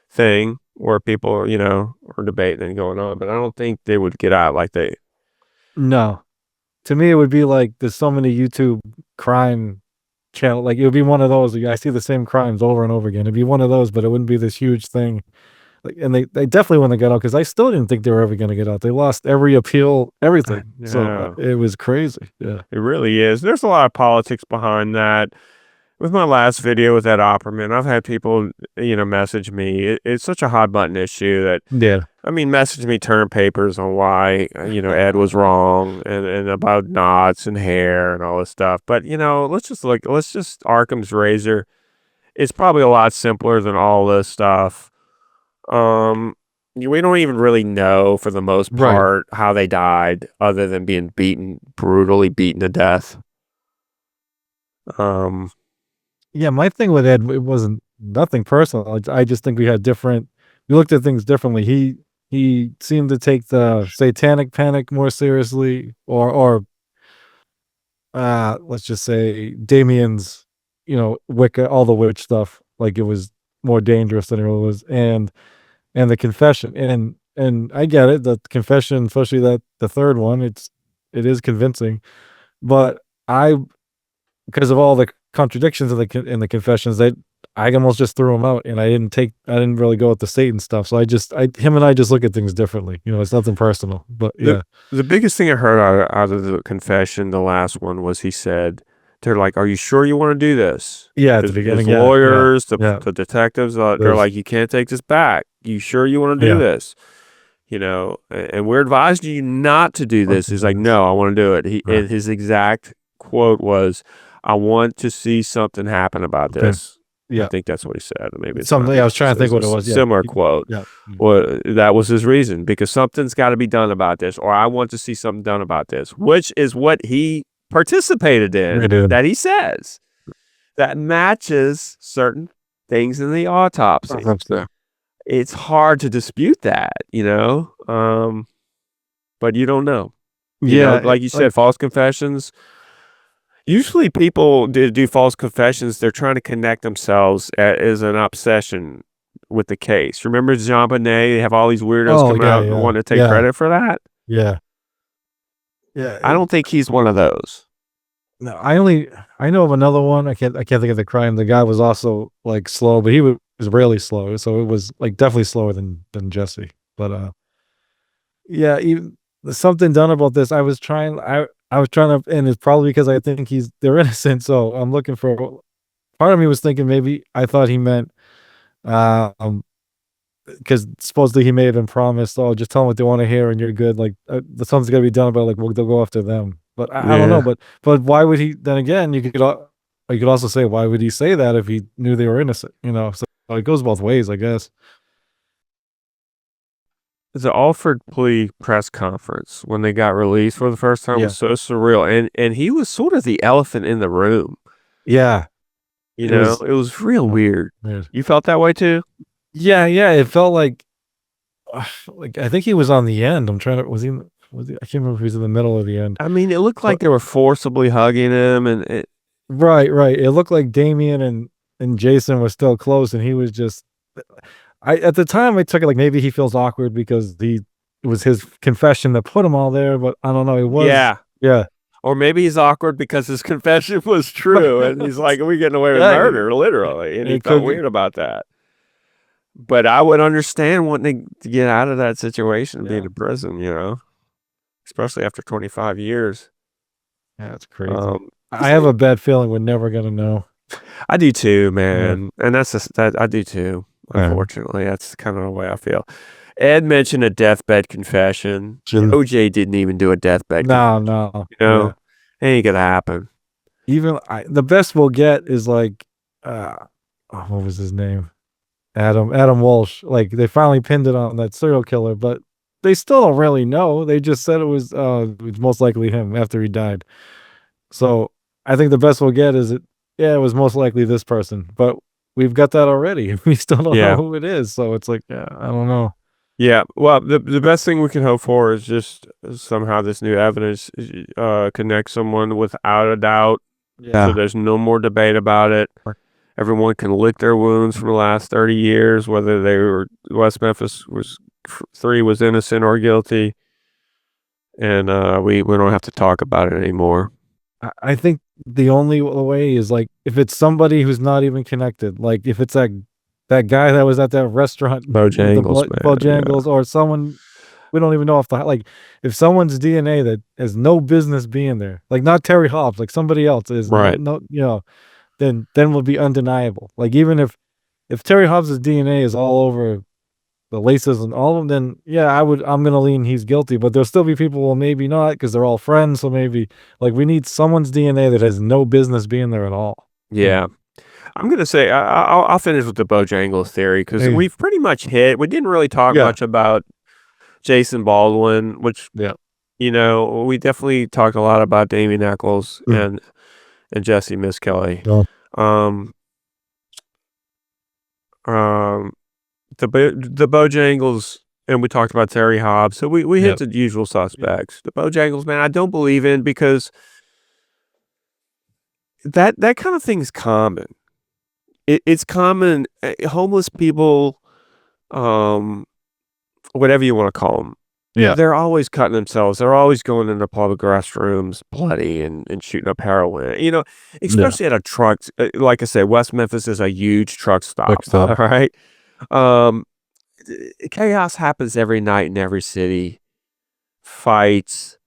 thing where people, are debating and going on. But I don't think they would get out like they. No, to me, it would be like there's so many YouTube crime can't, like, it would be one of those. I see the same crimes over and over again. It'd be one of those, but it wouldn't be this huge thing. Like, and they definitely want to get out because I still didn't think they were ever going to get out. They lost every appeal, everything. So it was crazy. Yeah, it really is. There's a lot of politics behind that. With my last video with that Opperman, I've had people, message me. It's such a hot button issue that, message me term papers on why, Ed was wrong and about knots and hair and all this stuff. But, let's just Occam's razor. It's probably a lot simpler than all this stuff. We don't even really know for the most part how they died other than being brutally beaten to death. Yeah, my thing with Ed, it wasn't nothing personal. I just think we looked at things differently. He seemed to take the satanic panic more seriously, or let's just say Damien's, Wicca, all the witch stuff, like it was more dangerous than it really was, and the confession, and I get it, the confession, especially that the third one, it is convincing, but because of all the contradictions in the confessions, I almost just threw them out, and I didn't really go with the Satan stuff. So him and I just look at things differently. It's nothing personal, but yeah. The biggest thing I heard out of the confession, the last one, was he said, they're like, "Are you sure you want to do this?" Yeah, at the beginning, his lawyers, the detectives, they're like, "You can't take this back. You sure you want to do this?" And we're advising you not to do this. He's like, "No, I want to do it." And his exact quote was, "I want to see something happen about this." Yeah, I think that's what he said. Maybe it's something. I was trying to think what it was. Similar quote. Yeah. Well, that was his reason, because something's got to be done about this, or I want to see something done about this, which is what he participated in. That he says that matches certain things in the autopsy. It's hard to dispute that, but you don't know. Like you said, false confessions. Usually people do false confessions. They're trying to connect themselves as an obsession with the case. Remember Jean Bonnet? They have all these weirdos come out and want to take credit for that. Yeah. Yeah. I don't think he's one of those. No, I know of another one. I can't think of the crime. The guy was also like slow, but he was really slow. So it was like definitely slower than Jessie. But yeah, even something done about this. I was trying to, and it's probably because I think they're innocent. So I'm looking for, part of me was thinking maybe I thought he meant, because supposedly he may have been promised, "Oh, just tell them what they want to hear and you're good." Like something's got to be done about, like, well, they'll go after them. But I don't know. But why would he? Then again, you could also say, why would he say that if he knew they were innocent? So it goes both ways, I guess. The Alford plea press conference when they got released for the first time was so surreal, and he was sort of the elephant in the room. Yeah, it was real weird. You felt that way too? Yeah. It felt like I think he was on the end. I'm trying to was he? I can't remember if he was in the middle or the end. I mean, it looked like they were forcibly hugging him, and right. It looked like Damien and Jason were still close, and he was just. At the time I took it like maybe he feels awkward because it was his confession that put him all there, but I don't know. It was yeah. Or maybe he's awkward because his confession was true, and he's like, "We're getting away with murder, literally," and he felt weird about that. But I would understand wanting to get out of that situation, being in prison, especially after 25 years. Yeah, it's crazy. I have a bad feeling we're never gonna know. I do too, man, and that I do too. Unfortunately, that's kind of the way I feel. Ed mentioned a deathbed confession. OJ didn't even do a deathbed confession. No. It ain't gonna happen. Even the best we'll get is like, what was his name? Adam Walsh. Like, they finally pinned it on that serial killer, but they still don't really know. They just said it was most likely him after he died. So I think the best we'll get is it was most likely this person, but we've got that already. We still don't know who it is. So it's like, I don't know. Yeah. Well, the best thing we can hope for is just somehow this new evidence connects someone without a doubt. Yeah. So there's no more debate about it. Everyone can lick their wounds from the last 30 years, whether they were West Memphis Three was innocent or guilty. And we don't have to talk about it anymore. I think the only way is like if it's somebody who's not even connected, like if it's that guy that was at that restaurant with the Bojangles, man. Bojangles, or someone we don't even know if if someone's DNA that has no business being there, like not Terry Hobbs, like somebody else is Right. then will be undeniable. Like even if Terry Hobbs' DNA is all over the laces and all of them, then yeah, I'm gonna lean he's guilty. But there'll still be people, well, maybe not, because they're all friends. So maybe like we need someone's DNA that has no business being there at all. Yeah. I'm gonna say I'll finish with the Bojangles theory because Hey. we've pretty much hit. We didn't really talk much about Jason Baldwin, which we definitely talked a lot about Damien Eccles and Jessie Misskelley. Um, the Bojangles, and we talked about Terry Hobbs. So we hit the usual suspects. The Bojangles, man, I don't believe in because that kind of thing's common. It's common. Homeless people, whatever you want to call them. Yeah. They're always cutting themselves. They're always going into public restrooms bloody and shooting up heroin. Especially at a truck. Like I said, West Memphis is a huge truck stop. All right. Chaos happens every night in every city. Fights,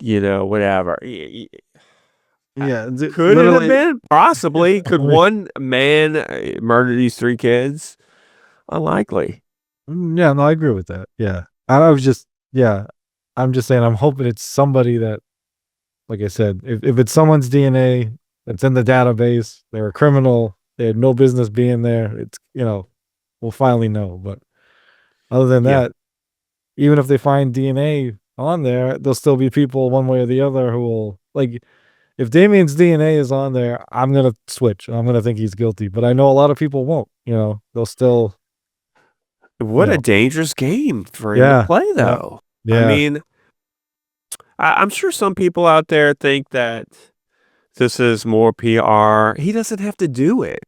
whatever. Yeah. Could it have been? Possibly. Could one man murder these 3 kids? Unlikely. Yeah, no, I agree with that. Yeah. I'm just saying, I'm hoping it's somebody that, like I said, if it's someone's DNA that's in the database, they're a criminal, they had no business being there, it's, we'll finally know. But other than that, even if they find DNA on there, there'll still be people one way or the other who will, like, if Damien's DNA is on there, I'm going to switch. I'm going to think he's guilty. But I know a lot of people won't, they'll still. What a dangerous game for him to play, though. Yeah. I mean, I'm sure some people out there think that this is more PR. He doesn't have to do it.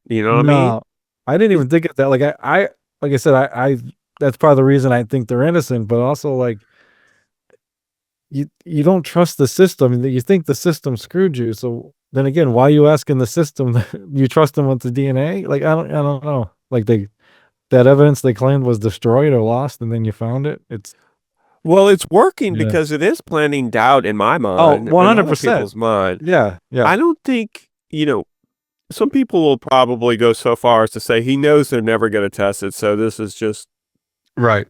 You know what I mean? I didn't even think of that. Like like I said, I that's part of the reason I think they're innocent, but also like you don't trust the system. You think the system screwed you. So then again, why are you asking the system? You trust them with the DNA? Like I don't know. Like that evidence they claimed was destroyed or lost, and then you found it. It's working because it is planting doubt in my mind. Oh, 100%. People's mind. Yeah. I don't think some people will probably go so far as to say he knows they're never going to test it, so this is just right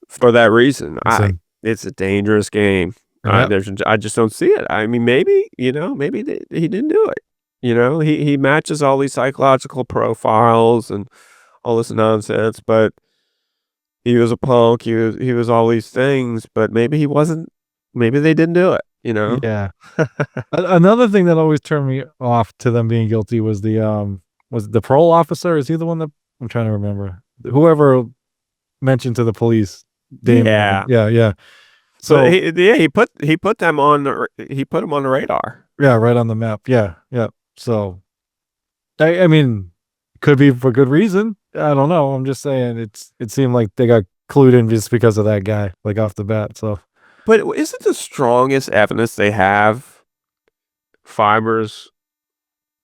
for that reason. It's a dangerous game. I just don't see it. I mean, maybe he didn't do it. He matches all these psychological profiles and all this nonsense, but he was a punk. He was all these things, but maybe he wasn't. Maybe they didn't do it. Yeah. Another thing that always turned me off to them being guilty was the parole officer. Is he the one that I'm trying to remember? Whoever mentioned to the police. Damien. Yeah. So he put them on him on the radar. Yeah, right on the map. Yeah. So I mean, could be for good reason. I don't know. I'm just saying it seemed like they got clued in just because of that guy, like off the bat. So, but isn't the strongest evidence they have fibers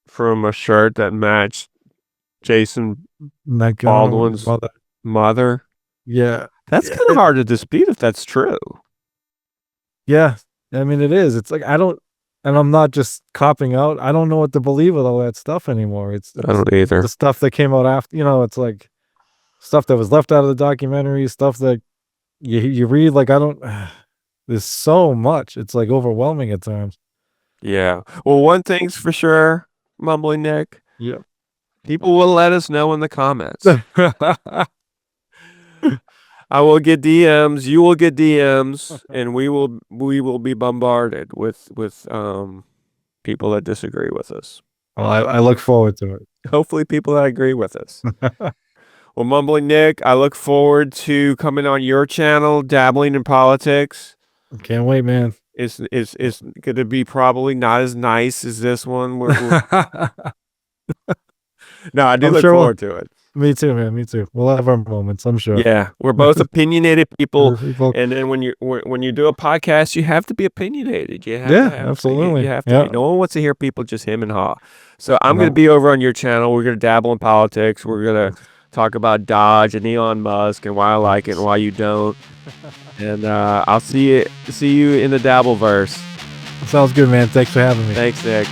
from a shirt that matched Jason Baldwin's mother? Yeah, that's kind of hard to dispute if that's true. Yeah, I mean it is. It's like I'm not just copping out. I don't know what to believe with all that stuff anymore. I don't either. The stuff that came out after, it's like stuff that was left out of the documentary, stuff that you read. Like there's so much. It's like overwhelming at times. Yeah. Well, one thing's for sure, Mumbling Nick. Yeah. People will let us know in the comments. I will get DMs. You will get DMs, and we will be bombarded with people that disagree with us. Well, I look forward to it. Hopefully, people that agree with us. Well, Mumbling Nick, I look forward to coming on your channel, dabbling in politics. Can't wait, man. It's going to be probably not as nice as this one. No, I do look forward to it. Me too, man. Me too. We'll have our moments, I'm sure. Yeah, we're both opinionated people, and then when you do a podcast, you have to be opinionated. You have to have, absolutely. You have to. No one wants to hear people just him and haw. So I'm going to be over on your channel. We're going to dabble in politics. We're going to talk about Dodge and Elon Musk and why I like it and why you don't. And I'll see you in the Dabbleverse. Sounds good, man. Thanks for having me. Thanks, Nick.